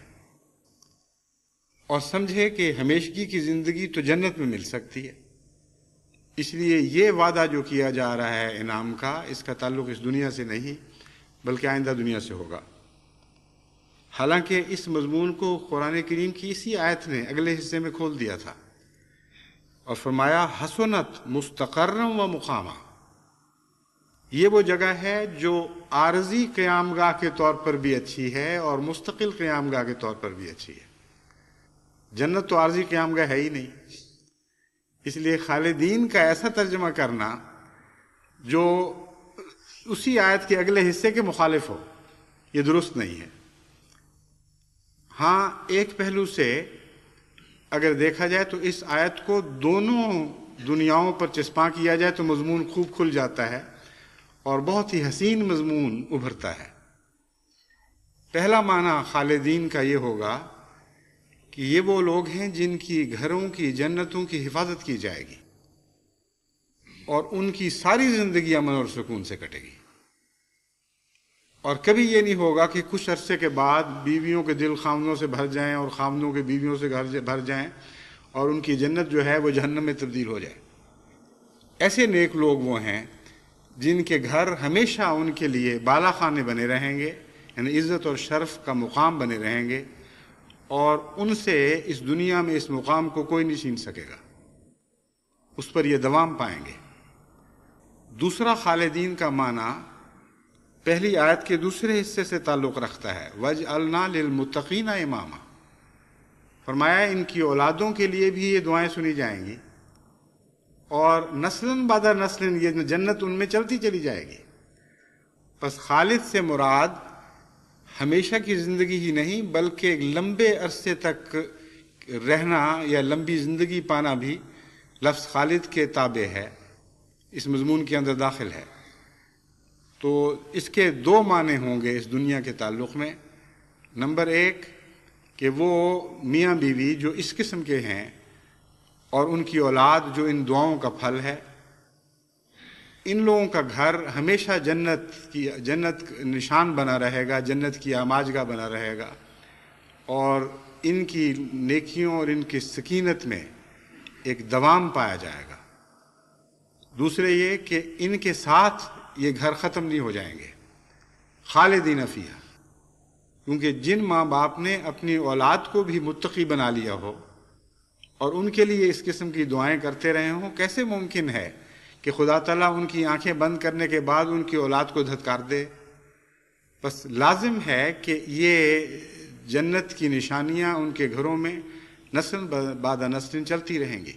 اور سمجھے کہ ہمیشگی کی زندگی تو جنت میں مل سکتی ہے، اس لیے یہ وعدہ جو کیا جا رہا ہے انعام کا، اس کا تعلق اس دنیا سے نہیں بلکہ آئندہ دنیا سے ہوگا۔ حالانکہ اس مضمون کو قرآن کریم کی اسی آیت نے اگلے حصے میں کھول دیا تھا اور فرمایا حسنت مستقرم و مقامہ، یہ وہ جگہ ہے جو عارضی قیام گاہ کے طور پر بھی اچھی ہے اور مستقل قیام گاہ کے طور پر بھی اچھی ہے۔ جنت تو عارضی قیام گاہ ہے ہی نہیں، اس لیے خالدین کا ایسا ترجمہ کرنا جو اسی آیت کے اگلے حصے کے مخالف ہو، یہ درست نہیں ہے۔ ہاں، ایک پہلو سے اگر دیکھا جائے تو اس آیت کو دونوں دنیاؤں پر چسپاں کیا جائے تو مضمون خوب کھل جاتا ہے اور بہت ہی حسین مضمون ابھرتا ہے۔ پہلا معنی خالدین کا یہ ہوگا کہ یہ وہ لوگ ہیں جن کی گھروں کی، جنتوں کی حفاظت کی جائے گی اور ان کی ساری زندگی امن اور سکون سے کٹے گی، اور کبھی یہ نہیں ہوگا کہ کچھ عرصے کے بعد بیویوں کے دل خاوندوں سے بھر جائیں اور خاوندوں کے بیویوں سے بھر جائیں اور ان کی جنت جو ہے وہ جہنم میں تبدیل ہو جائے۔ ایسے نیک لوگ وہ ہیں جن کے گھر ہمیشہ ان کے لیے بالا خانے بنے رہیں گے، یعنی عزت اور شرف کا مقام بنے رہیں گے، اور ان سے اس دنیا میں اس مقام کو کوئی نہیں چھین سکے گا، اس پر یہ دوام پائیں گے۔ دوسرا خالدین کا معنی پہلی آیت کے دوسرے حصے سے تعلق رکھتا ہے، وَجْعَلْنَا لِلْمُتَّقِينَ إِمَامًا۔ فرمایا ان کی اولادوں کے لیے بھی یہ دعائیں سنی جائیں گی، اور نسلاً بعد نسلاً یہ جنت ان میں چلتی چلی جائے گی۔ پس خالد سے مراد ہمیشہ کی زندگی ہی نہیں بلکہ ایک لمبے عرصے تک رہنا یا لمبی زندگی پانا بھی لفظ خالد کے تابع ہے، اس مضمون کے اندر داخل ہے۔ تو اس کے دو معنی ہوں گے اس دنیا کے تعلق میں۔ نمبر ایک کہ وہ میاں بیوی جو اس قسم کے ہیں اور ان کی اولاد جو ان دعاؤں کا پھل ہے، ان لوگوں کا گھر ہمیشہ جنت نشان بنا رہے گا، جنت کی آماجگاہ بنا رہے گا، اور ان کی نیکیوں اور ان کی سکینت میں ایک دوام پایا جائے گا۔ دوسرے یہ کہ ان کے ساتھ یہ گھر ختم نہیں ہو جائیں گے، خالدین فیہا، کیونکہ جن ماں باپ نے اپنی اولاد کو بھی متقی بنا لیا ہو اور ان کے لیے اس قسم کی دعائیں کرتے رہے ہوں، کیسے ممکن ہے کہ خدا تعالیٰ ان کی آنکھیں بند کرنے کے بعد ان کی اولاد کو دھتکار دے؟ بس لازم ہے کہ یہ جنت کی نشانیاں ان کے گھروں میں نسل بعد نسل چلتی رہیں گی۔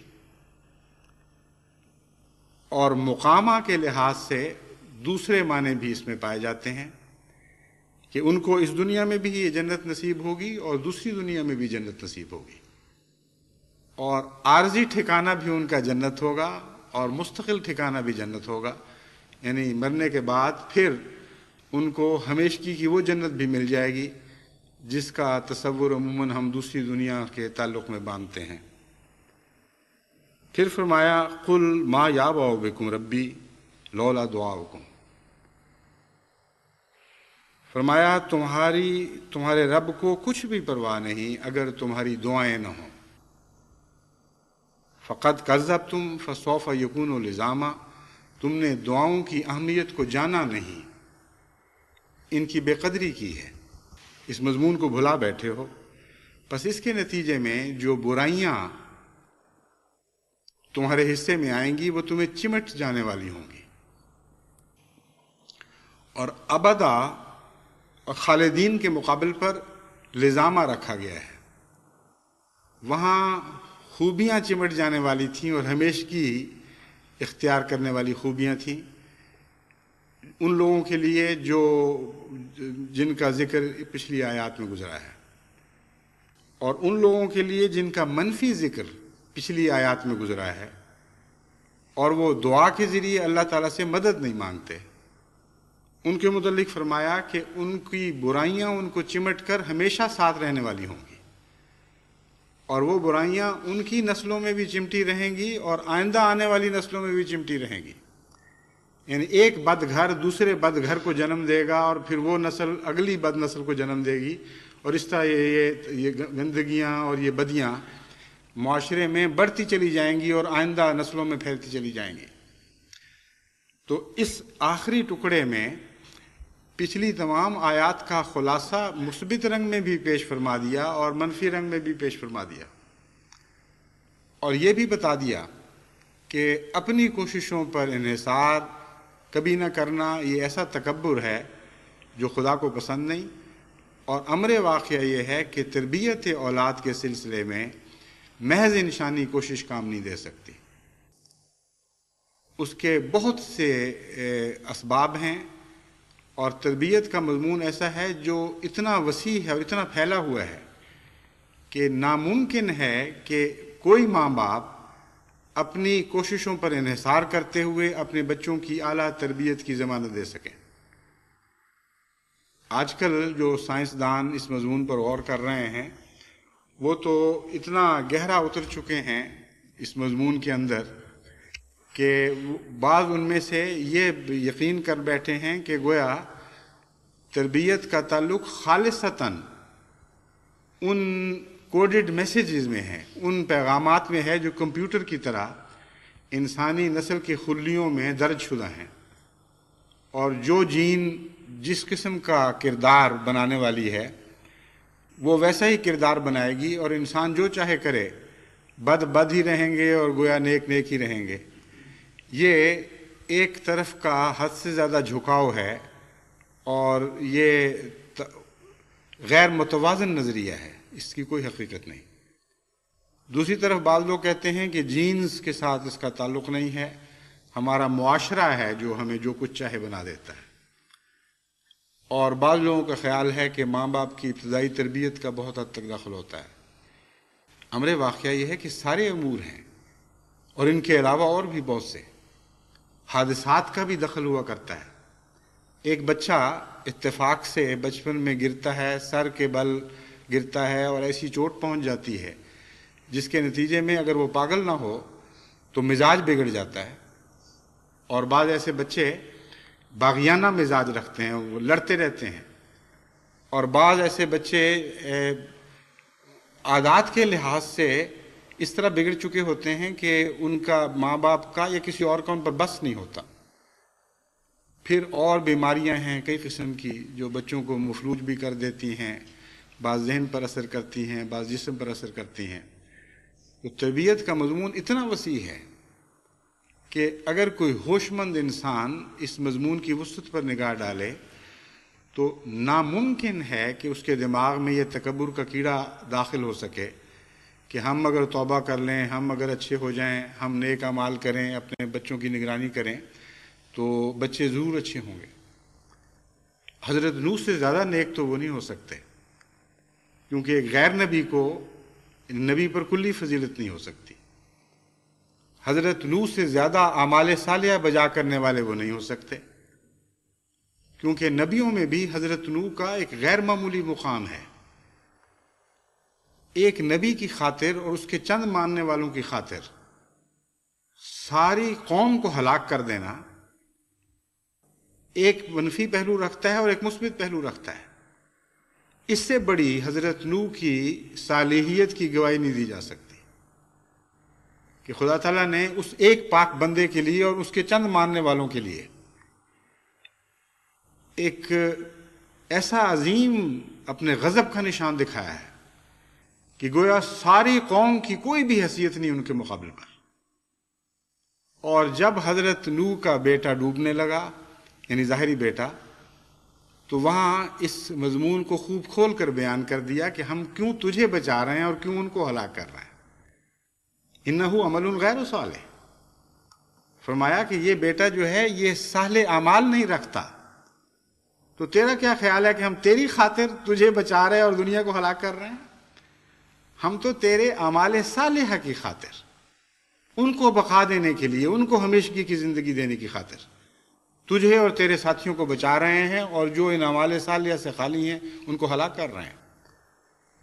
اور مقامہ کے لحاظ سے دوسرے معنی بھی اس میں پائے جاتے ہیں کہ ان کو اس دنیا میں بھی یہ جنت نصیب ہوگی اور دوسری دنیا میں بھی جنت نصیب ہوگی، اور عارضی ٹھکانہ بھی ان کا جنت ہوگا اور مستقل ٹھکانہ بھی جنت ہوگا، یعنی مرنے کے بعد پھر ان کو ہمیشگی کی وہ جنت بھی مل جائے گی جس کا تصور عموماً ہم دوسری دنیا کے تعلق میں باندھتے ہیں۔ پھر فرمایا قل ما یعبأ بکم ربی لولا دعاؤکم، فرمایا تمہارے رب کو کچھ بھی پرواہ نہیں اگر تمہاری دعائیں نہ ہوں۔ فقد کذبتم فسوف یکون لزاما، تم نے دعاؤں کی اہمیت کو جانا نہیں، ان کی بے قدری کی ہے، اس مضمون کو بھلا بیٹھے ہو۔ پس اس کے نتیجے میں جو برائیاں تمہارے حصے میں آئیں گی وہ تمہیں چمٹ جانے والی ہوں گی۔ اور ابدا اور خالدین کے مقابل پر لزامہ رکھا گیا ہے، وہاں خوبیاں چمٹ جانے والی تھیں اور ہمیشگی اختیار کرنے والی خوبیاں تھیں ان لوگوں کے لیے جن کا ذکر پچھلی آیات میں گزرا ہے، اور ان لوگوں کے لیے جن کا منفی ذکر پچھلی آیات میں گزرا ہے، اور وہ دعا کے ذریعے اللہ تعالیٰ سے مدد نہیں مانگتے، ان کے متعلق فرمایا کہ ان کی برائیاں ان کو چمٹ کر ہمیشہ ساتھ رہنے والی ہوں گی، اور وہ برائیاں ان کی نسلوں میں بھی چمٹی رہیں گی اور آئندہ آنے والی نسلوں میں بھی چمٹی رہیں گی، یعنی ایک بد گھر دوسرے بد گھر کو جنم دے گا اور پھر وہ نسل اگلی بد نسل کو جنم دے گی، اور اس طرح یہ گندگیاں اور یہ بدیاں معاشرے میں بڑھتی چلی جائیں گی اور آئندہ نسلوں میں پھیلتی چلی جائیں گی۔ تو اس آخری ٹکڑے میں پچھلی تمام آیات کا خلاصہ مثبت رنگ میں بھی پیش فرما دیا اور منفی رنگ میں بھی پیش فرما دیا، اور یہ بھی بتا دیا کہ اپنی کوششوں پر انحصار کبھی نہ کرنا یہ ایسا تکبر ہے جو خدا کو پسند نہیں، اور امر واقعہ یہ ہے کہ تربیت اولاد کے سلسلے میں محض انسانی کوشش کام نہیں دے سکتی، اس کے بہت سے اسباب ہیں، اور تربیت کا مضمون ایسا ہے جو اتنا وسیع ہے اور اتنا پھیلا ہوا ہے کہ ناممکن ہے کہ کوئی ماں باپ اپنی کوششوں پر انحصار کرتے ہوئے اپنے بچوں کی اعلیٰ تربیت کی ضمانت دے سکیں۔ آج کل جو سائنسدان اس مضمون پر غور کر رہے ہیں وہ تو اتنا گہرا اتر چکے ہیں اس مضمون کے اندر کہ بعض ان میں سے یہ یقین کر بیٹھے ہیں کہ گویا تربیت کا تعلق خالصتاً ان کوڈڈ میسیجز میں ہے، ان پیغامات میں ہے جو کمپیوٹر کی طرح انسانی نسل کے خلیوں میں درج شدہ ہیں، اور جو جین جس قسم کا کردار بنانے والی ہے وہ ویسا ہی کردار بنائے گی، اور انسان جو چاہے کرے، بد ہی رہیں گے اور گویا نیک ہی رہیں گے۔ یہ ایک طرف کا حد سے زیادہ جھکاؤ ہے اور یہ غیر متوازن نظریہ ہے، اس کی کوئی حقیقت نہیں۔ دوسری طرف بعض لوگ کہتے ہیں کہ جینز کے ساتھ اس کا تعلق نہیں ہے، ہمارا معاشرہ ہے جو ہمیں جو کچھ چاہے بنا دیتا ہے۔ اور بعض لوگوں کا خیال ہے کہ ماں باپ کی ابتدائی تربیت کا بہت حد تک دخل ہوتا ہے۔ امر واقعہ یہ ہے کہ سارے امور ہیں، اور ان کے علاوہ اور بھی بہت سے حادثات کا بھی دخل ہوا کرتا ہے۔ ایک بچہ اتفاق سے بچپن میں گرتا ہے، سر کے بل گرتا ہے اور ایسی چوٹ پہنچ جاتی ہے جس کے نتیجے میں اگر وہ پاگل نہ ہو تو مزاج بگڑ جاتا ہے، اور بعض ایسے بچے باغیانہ مزاج رکھتے ہیں، وہ لڑتے رہتے ہیں، اور بعض ایسے بچے عادات کے لحاظ سے اس طرح بگڑ چکے ہوتے ہیں کہ ان کا ماں باپ کا یا کسی اور کا ان پر بس نہیں ہوتا۔ پھر اور بیماریاں ہیں کئی قسم کی جو بچوں کو مفلوج بھی کر دیتی ہیں، بعض ذہن پر اثر کرتی ہیں، بعض جسم پر اثر کرتی ہیں۔ تو تربیت کا مضمون اتنا وسیع ہے کہ اگر کوئی ہوش مند انسان اس مضمون کی وسعت پر نگاہ ڈالے تو ناممکن ہے کہ اس کے دماغ میں یہ تکبر کا کیڑا داخل ہو سکے کہ ہم اگر توبہ کر لیں، ہم اگر اچھے ہو جائیں، ہم نیک اعمال کریں، اپنے بچوں کی نگرانی کریں تو بچے ضرور اچھے ہوں گے۔ حضرت نوح سے زیادہ نیک تو وہ نہیں ہو سکتے، کیونکہ ایک غیر نبی کو نبی پر کلی فضیلت نہیں ہو سکتی۔ حضرت نوح سے زیادہ اعمال صالحہ بجا کرنے والے وہ نہیں ہو سکتے، کیونکہ نبیوں میں بھی حضرت نوح کا ایک غیر معمولی مقام ہے۔ ایک نبی کی خاطر اور اس کے چند ماننے والوں کی خاطر ساری قوم کو ہلاک کر دینا ایک منفی پہلو رکھتا ہے اور ایک مثبت پہلو رکھتا ہے۔ اس سے بڑی حضرت نوح کی صالحیت کی گواہی نہیں دی جا سکتی کہ خدا تعالیٰ نے اس ایک پاک بندے کے لیے اور اس کے چند ماننے والوں کے لیے ایک ایسا عظیم اپنے غضب کا نشان دکھایا ہے کہ گویا ساری قوم کی کوئی بھی حیثیت نہیں ان کے مقابلے پر۔ اور جب حضرت نوح کا بیٹا ڈوبنے لگا، یعنی ظاہری بیٹا، تو وہاں اس مضمون کو خوب کھول کر بیان کر دیا کہ ہم کیوں تجھے بچا رہے ہیں اور کیوں ان کو ہلاک کر رہے ہیں۔ انہو عمل غیر صالح، فرمایا کہ یہ بیٹا جو ہے یہ صالح اعمال نہیں رکھتا، تو تیرا کیا خیال ہے کہ ہم تیری خاطر تجھے بچا رہے اور دنیا کو ہلاک کر رہے ہیں؟ ہم تو تیرے اعمال صالحہ کی خاطر، ان کو بقا دینے کے لیے، ان کو ہمیشگی کی زندگی دینے کی خاطر تجھے اور تیرے ساتھیوں کو بچا رہے ہیں، اور جو ان اعمال صالحہ سے خالی ہیں ان کو ہلاک کر رہے ہیں۔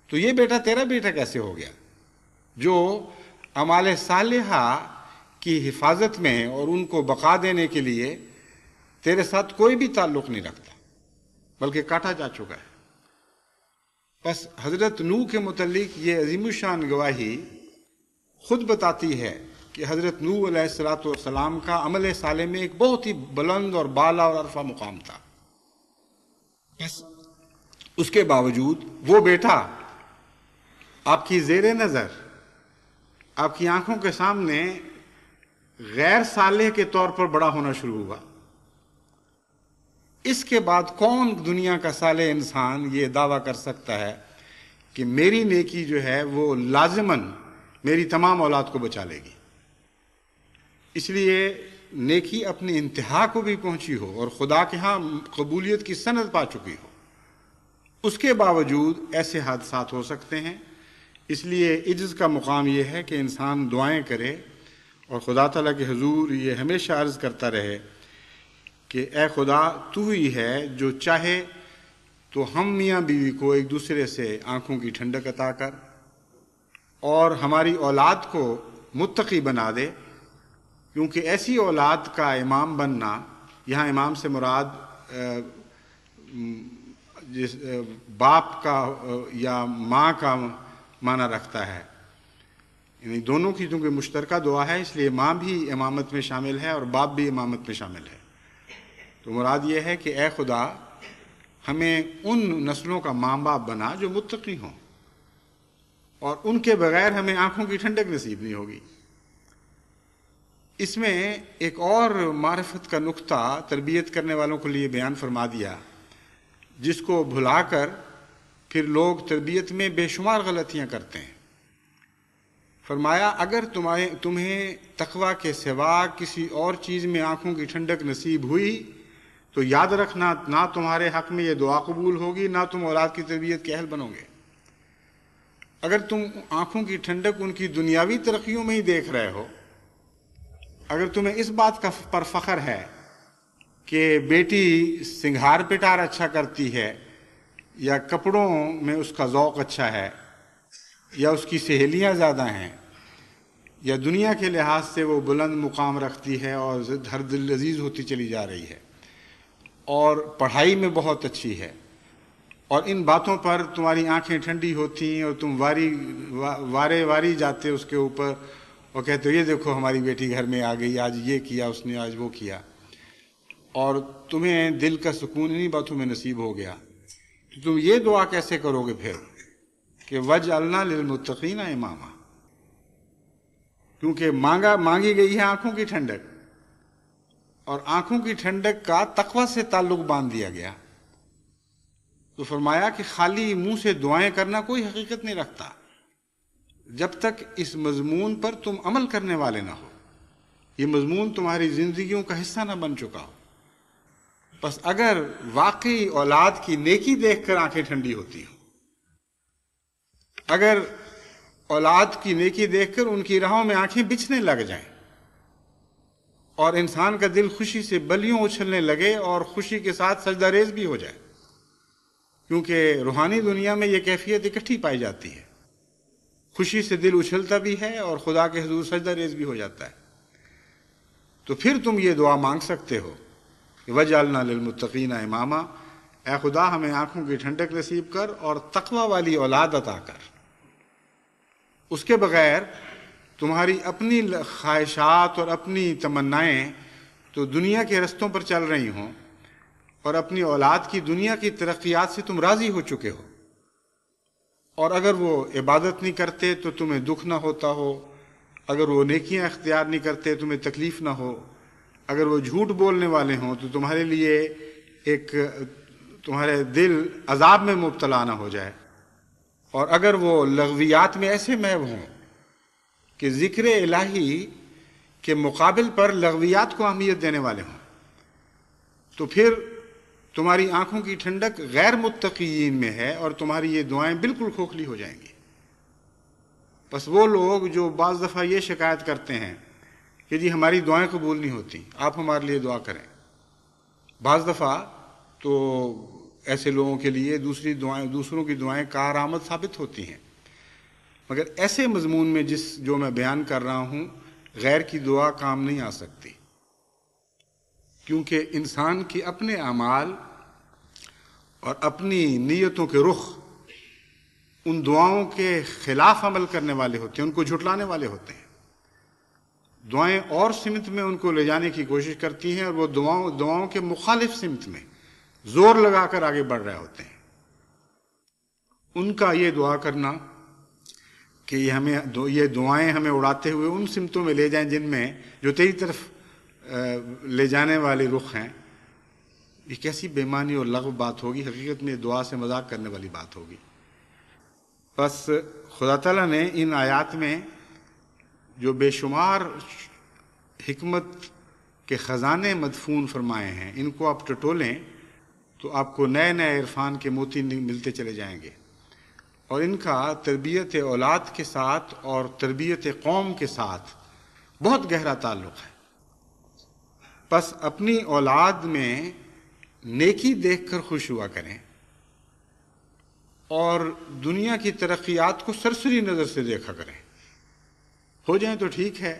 تو یہ بیٹا تیرا بیٹا کیسے ہو گیا جو اعمال صالحہ کی حفاظت میں اور ان کو بقا دینے کے لیے تیرے ساتھ کوئی بھی تعلق نہیں رکھتا بلکہ کاٹا جا چکا ہے؟ بس حضرت نوح کے متعلق یہ عظیم الشان گواہی خود بتاتی ہے کہ حضرت نوح علیہ السلام کا عمل صالح میں ایک بہت ہی بلند اور بالا اور عرفہ مقام تھا۔ بس اس کے باوجود وہ بیٹا آپ کی زیر نظر، آپ کی آنکھوں کے سامنے غیر صالح کے طور پر بڑا ہونا شروع ہوا۔ اس کے بعد کون دنیا کا صالح انسان یہ دعویٰ کر سکتا ہے کہ میری نیکی جو ہے وہ لازماً میری تمام اولاد کو بچا لے گی؟ اس لیے نیکی اپنی انتہا کو بھی پہنچی ہو اور خدا کے ہاں قبولیت کی سند پا چکی ہو، اس کے باوجود ایسے حادثات ہو سکتے ہیں۔ اس لیے عجز کا مقام یہ ہے کہ انسان دعائیں کرے اور خدا تعالیٰ کے حضور یہ ہمیشہ عرض کرتا رہے کہ اے خدا تو ہی ہے جو چاہے تو ہم میاں بیوی کو ایک دوسرے سے آنکھوں کی ٹھنڈک عطا کر اور ہماری اولاد کو متقی بنا دے، کیونکہ ایسی اولاد کا امام بننا، یہاں امام سے مراد جس باپ کا یا ماں کا معنی رکھتا ہے، یعنی دونوں کی چونکہ مشترکہ دعا ہے اس لیے ماں بھی امامت میں شامل ہے اور باپ بھی امامت میں شامل ہے۔ تو مراد یہ ہے کہ اے خدا ہمیں ان نسلوں کا ماں باپ بنا جو متقی ہوں، اور ان کے بغیر ہمیں آنکھوں کی ٹھنڈک نصیب نہیں ہوگی۔ اس میں ایک اور معرفت کا نقطہ تربیت کرنے والوں کے لیے بیان فرما دیا، جس کو بھلا کر پھر لوگ تربیت میں بے شمار غلطیاں کرتے ہیں۔ فرمایا اگر تمہیں تقوی کے سوا کسی اور چیز میں آنکھوں کی ٹھنڈک نصیب ہوئی تو یاد رکھنا نہ تمہارے حق میں یہ دعا قبول ہوگی، نہ تم اولاد کی تربیت کے اہل بنو گے۔ اگر تم آنکھوں کی ٹھنڈک ان کی دنیاوی ترقیوں میں ہی دیکھ رہے ہو، اگر تمہیں اس بات کا پر فخر ہے کہ بیٹی سنگھار پٹار اچھا کرتی ہے، یا کپڑوں میں اس کا ذوق اچھا ہے، یا اس کی سہیلیاں زیادہ ہیں، یا دنیا کے لحاظ سے وہ بلند مقام رکھتی ہے اور ہر دل عزیز ہوتی چلی جا رہی ہے، اور پڑھائی میں بہت اچھی ہے، اور ان باتوں پر تمہاری آنکھیں ٹھنڈی ہوتی ہیں اور تم واری جاتے اس کے اوپر اور کہتے ہو یہ دیکھو ہماری بیٹی گھر میں آ گئی، آج یہ کیا اس نے، آج وہ کیا، اور تمہیں دل کا سکون انہی باتوں میں نصیب ہو گیا، تو تم یہ دعا کیسے کرو گے پھر کہ وَجْعَلْنَا لِلْمُتَّقِينَ إِمَامًا؟ کیونکہ مانگی گئی ہے آنکھوں کی ٹھنڈک، اور آنکھوں کی ٹھنڈک کا تقوی سے تعلق باندھ دیا گیا، تو فرمایا کہ خالی منہ سے دعائیں کرنا کوئی حقیقت نہیں رکھتا جب تک اس مضمون پر تم عمل کرنے والے نہ ہو، یہ مضمون تمہاری زندگیوں کا حصہ نہ بن چکا ہو۔ بس اگر واقعی اولاد کی نیکی دیکھ کر آنکھیں ٹھنڈی ہوتی ہوں، اگر اولاد کی نیکی دیکھ کر ان کی راہوں میں آنکھیں بچھنے لگ جائیں اور انسان کا دل خوشی سے بلیوں اچھلنے لگے اور خوشی کے ساتھ سجدہ ریز بھی ہو جائے، کیونکہ روحانی دنیا میں یہ کیفیت اکٹھی پائی جاتی ہے، خوشی سے دل اچھلتا بھی ہے اور خدا کے حضور سجدہ ریز بھی ہو جاتا ہے، تو پھر تم یہ دعا مانگ سکتے ہو کہ وَجْعَلْنَا لِلْمُتَّقِينَ إِمَامًا، اے خدا ہمیں آنکھوں کی ٹھنڈک نصیب کر اور تقوی والی اولاد عطا کر۔ اس کے بغیر تمہاری اپنی خواہشات اور اپنی تمنائیں تو دنیا کے رستوں پر چل رہی ہوں، اور اپنی اولاد کی دنیا کی ترقیات سے تم راضی ہو چکے ہو، اور اگر وہ عبادت نہیں کرتے تو تمہیں دکھ نہ ہوتا ہو، اگر وہ نیکیاں اختیار نہیں کرتے تمہیں تکلیف نہ ہو، اگر وہ جھوٹ بولنے والے ہوں تو تمہارے لیے تمہارے دل عذاب میں مبتلا نہ ہو جائے، اور اگر وہ لغویات میں ایسے محو ہوں کہ ذکر الہی کے مقابل پر لغویات کو اہمیت دینے والے ہوں، تو پھر تمہاری آنکھوں کی ٹھنڈک غیر متقین میں ہے اور تمہاری یہ دعائیں بالکل کھوکھلی ہو جائیں گی۔ بس وہ لوگ جو بعض دفعہ یہ شکایت کرتے ہیں کہ جی ہماری دعائیں قبول نہیں ہوتی، آپ ہمارے لیے دعا کریں، بعض دفعہ تو ایسے لوگوں کے لیے دوسروں کی دعائیں کارآمد ثابت ہوتی ہیں، مگر ایسے مضمون میں جو میں بیان کر رہا ہوں غیر کی دعا کام نہیں آ سکتی، کیونکہ انسان کے اپنے اعمال اور اپنی نیتوں کے رخ ان دعاؤں کے خلاف عمل کرنے والے ہوتے ہیں، ان کو جھٹلانے والے ہوتے ہیں۔ دعائیں اور سمت میں ان کو لے جانے کی کوشش کرتی ہیں اور وہ دعاؤں کے مخالف سمت میں زور لگا کر آگے بڑھ رہے ہوتے ہیں۔ ان کا یہ دعا کرنا کہ یہ دعائیں ہمیں اڑاتے ہوئے ان سمتوں میں لے جائیں جن میں جو تیری طرف لے جانے والے رخ ہیں، یہ کیسی بے معنی اور لغو بات ہوگی، حقیقت میں دعا سے مذاق کرنے والی بات ہوگی۔ بس خدا تعالیٰ نے ان آیات میں جو بے شمار حکمت کے خزانے مدفون فرمائے ہیں، ان کو آپ ٹٹولیں تو آپ کو نئے نئے عرفان کے موتی ملتے چلے جائیں گے، اور ان کا تربیت اولاد کے ساتھ اور تربیت قوم کے ساتھ بہت گہرا تعلق ہے۔ بس اپنی اولاد میں نیکی دیکھ کر خوش ہوا کریں اور دنیا کی ترقیات کو سرسری نظر سے دیکھا کریں، ہو جائیں تو ٹھیک ہے،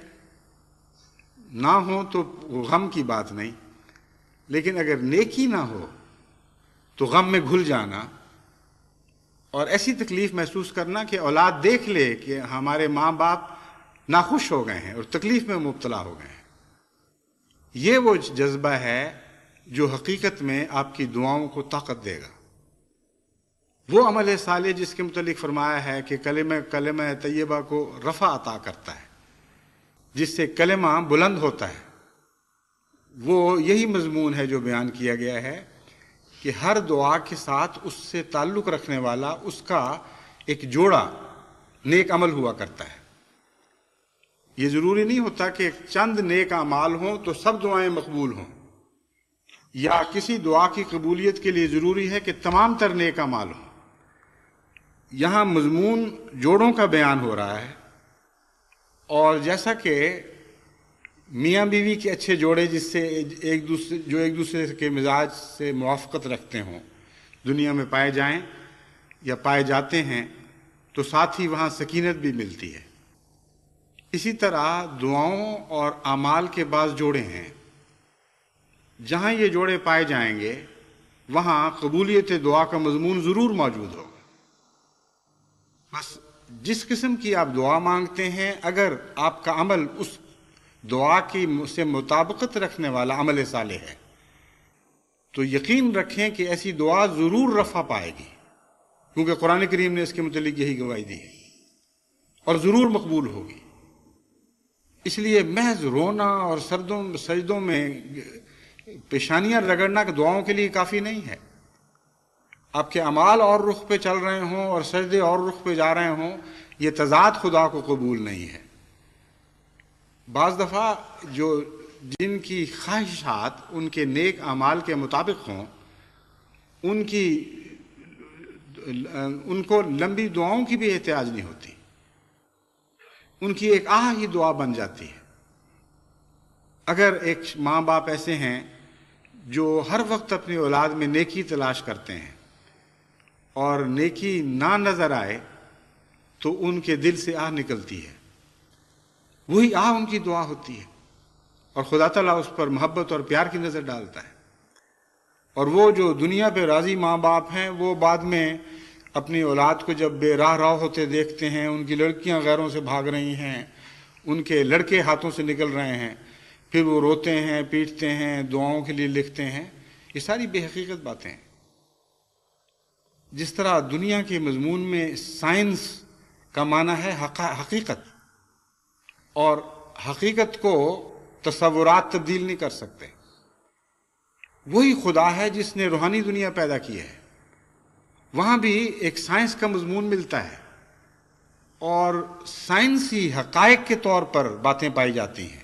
نہ ہو تو غم کی بات نہیں، لیکن اگر نیکی نہ ہو تو غم میں گھل جانا اور ایسی تکلیف محسوس کرنا کہ اولاد دیکھ لے کہ ہمارے ماں باپ ناخوش ہو گئے ہیں اور تکلیف میں مبتلا ہو گئے ہیں، یہ وہ جذبہ ہے جو حقیقت میں آپ کی دعاؤں کو طاقت دے گا۔ وہ عمل صالح جس کے متعلق فرمایا ہے کہ کلمہ طیبہ کو رفع عطا کرتا ہے، جس سے کلمہ بلند ہوتا ہے، وہ یہی مضمون ہے جو بیان کیا گیا ہے کہ ہر دعا کے ساتھ اس سے تعلق رکھنے والا اس کا ایک جوڑا نیک عمل ہوا کرتا ہے۔ یہ ضروری نہیں ہوتا کہ چند نیک اعمال ہوں تو سب دعائیں مقبول ہوں، یا کسی دعا کی قبولیت کے لیے ضروری ہے کہ تمام تر نیک اعمال ہوں۔ یہاں مضمون جوڑوں کا بیان ہو رہا ہے، اور جیسا کہ میاں بیوی کے اچھے جوڑے جس سے ایک دوسرے کے مزاج سے موافقت رکھتے ہوں دنیا میں پائے جائیں یا پائے جاتے ہیں، تو ساتھ ہی وہاں سکینت بھی ملتی ہے۔ اسی طرح دعاؤں اور اعمال کے بعض جوڑے ہیں، جہاں یہ جوڑے پائے جائیں گے وہاں قبولیت دعا کا مضمون ضرور موجود ہوگا۔ بس جس قسم کی آپ دعا مانگتے ہیں، اگر آپ کا عمل اس دعا کی سے مطابقت رکھنے والا عمل صالح ہے تو یقین رکھیں کہ ایسی دعا ضرور رفع پائے گی، کیونکہ قرآن کریم نے اس کے متعلق یہی گواہی دی ہے، اور ضرور مقبول ہوگی۔ اس لیے محض رونا اور سجدوں میں پیشانیاں رگڑنا دعاؤں کے لیے کافی نہیں ہے۔ آپ کے اعمال اور رخ پہ چل رہے ہوں اور سجدے اور رخ پہ جا رہے ہوں، یہ تضاد خدا کو قبول نہیں ہے۔ بعض دفعہ جن کی خواہشات ان کے نیک اعمال کے مطابق ہوں، ان کو لمبی دعاؤں کی بھی احتیاج نہیں ہوتی، ان کی ایک آہ ہی دعا بن جاتی ہے۔ اگر ایک ماں باپ ایسے ہیں جو ہر وقت اپنی اولاد میں نیکی تلاش کرتے ہیں اور نیکی نہ نظر آئے تو ان کے دل سے آہ نکلتی ہے، وہی آہ ان کی دعا ہوتی ہے، اور خدا تعالیٰ اس پر محبت اور پیار کی نظر ڈالتا ہے۔ اور وہ جو دنیا پہ راضی ماں باپ ہیں، وہ بعد میں اپنی اولاد کو جب بے راہ ہوتے دیکھتے ہیں، ان کی لڑکیاں غیروں سے بھاگ رہی ہیں، ان کے لڑکے ہاتھوں سے نکل رہے ہیں، پھر وہ روتے ہیں، پیٹتے ہیں، دعاؤں کے لیے لکھتے ہیں۔ یہ ساری بے حقیقت باتیں ہیں۔ جس طرح دنیا کے مضمون میں سائنس کا معنی ہے حقیقت، اور حقیقت کو تصورات تبدیل نہیں کر سکتے، وہی خدا ہے جس نے روحانی دنیا پیدا کی ہے۔ وہاں بھی ایک سائنس کا مضمون ملتا ہے، اور سائنسی حقائق کے طور پر باتیں پائی جاتی ہیں،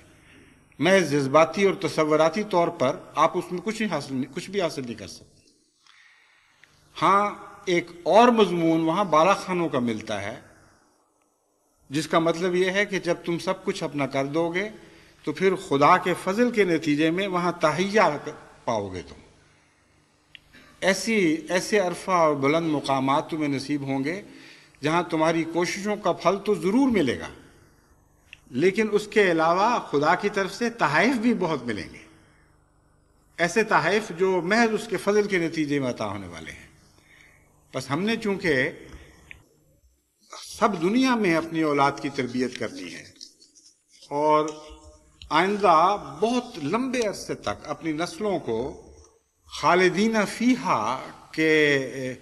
محض جذباتی اور تصوراتی طور پر آپ اس میں کچھ بھی حاصل نہیں کر سکتے۔ ہاں ایک اور مضمون وہاں بالا خانوں کا ملتا ہے، جس کا مطلب یہ ہے کہ جب تم سب کچھ اپنا کر دو گے تو پھر خدا کے فضل کے نتیجے میں وہاں تہیہ پاؤ گے تم۔ ایسے عرفہ اور بلند مقامات تمہیں نصیب ہوں گے جہاں تمہاری کوششوں کا پھل تو ضرور ملے گا، لیکن اس کے علاوہ خدا کی طرف سے تحائف بھی بہت ملیں گے، ایسے تحائف جو محض اس کے فضل کے نتیجے میں عطا ہونے والے ہیں۔ بس ہم نے چونکہ سب دنیا میں اپنی اولاد کی تربیت کرنی ہے اور آئندہ بہت لمبے عرصے تک اپنی نسلوں کو خالدین فیہا کے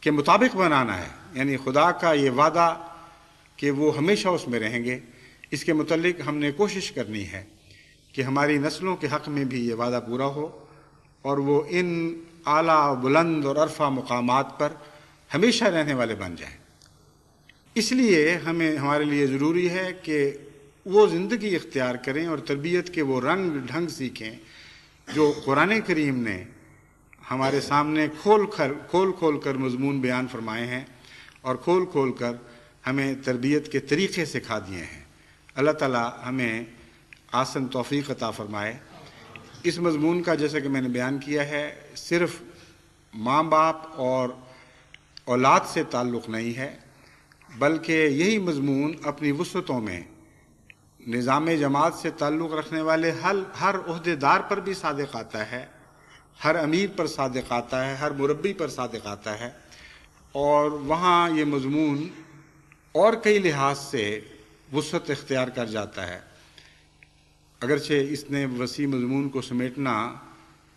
مطابق بنانا ہے، یعنی خدا کا یہ وعدہ کہ وہ ہمیشہ اس میں رہیں گے، اس کے متعلق ہم نے کوشش کرنی ہے کہ ہماری نسلوں کے حق میں بھی یہ وعدہ پورا ہو اور وہ ان اعلیٰ بلند اور عرفہ مقامات پر ہمیشہ رہنے والے بن جائیں۔ اس لیے ہمارے لیے ضروری ہے کہ وہ زندگی اختیار کریں اور تربیت کے وہ رنگ ڈھنگ سیکھیں جو قرآن کریم نے ہمارے سامنے کھول کھول کر مضمون بیان فرمائے ہیں اور کھول کھول کر ہمیں تربیت کے طریقے سکھا دیے ہیں۔ اللہ تعالیٰ ہمیں آسن توفیق عطا فرمائے۔ اس مضمون کا جیسا کہ میں نے بیان کیا ہے صرف ماں باپ اور اولاد سے تعلق نہیں ہے، بلکہ یہی مضمون اپنی وسعتوں میں نظام جماعت سے تعلق رکھنے والے ہر عہدے دار پر بھی صادق آتا ہے ہر امیر پر صادق آتا ہے، ہر مربی پر صادق آتا ہے، اور وہاں یہ مضمون اور کئی لحاظ سے وسعت اختیار کر جاتا ہے۔ اگرچہ اس نے وسیع مضمون کو سمیٹنا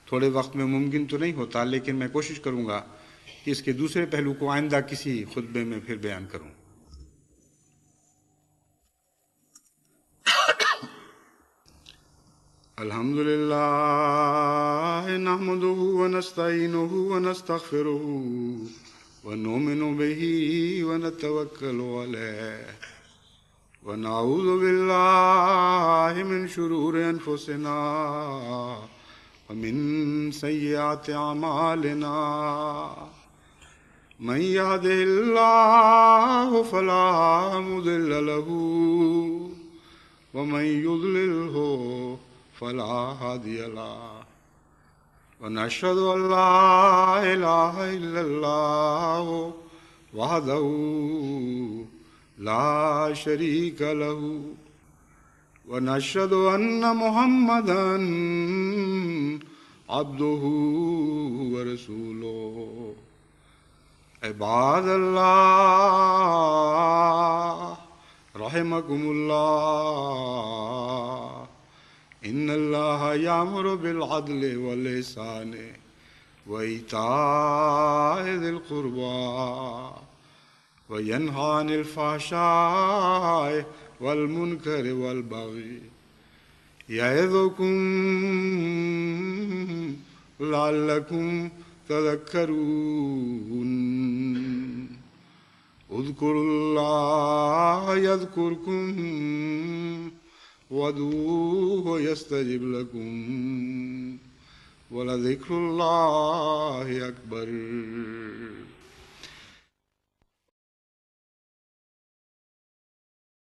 تھوڑے وقت میں ممکن تو نہیں ہوتا، لیکن میں کوشش کروں گا کہ اس کے دوسرے پہلو کو آئندہ کسی خطبے میں پھر بیان کروں۔ الحمد للہ نحمده ونستعینه ونستغفره ونؤمن به ونتوکل علیہ ونعوذ باللہ من شرور انفسنا ومن سیئات اعمالنا من يهده اللہ فلا مضل له ومن يضلله فلا هادي له ونشهد أن لا إله إلا الله وحده لا شريك له ونشهد أن محمدا عبده ورسوله عباد الله رحمكم الله إن الله يأمر بالعدل والإحسان وإيتاء ذي القربى وينهى عن الفحشاء والمنكر والبغي يعظكم لعلكم تذكرون اذكروا الله يذكركم وادعوه يستجب لكم ولذكر الله أكبر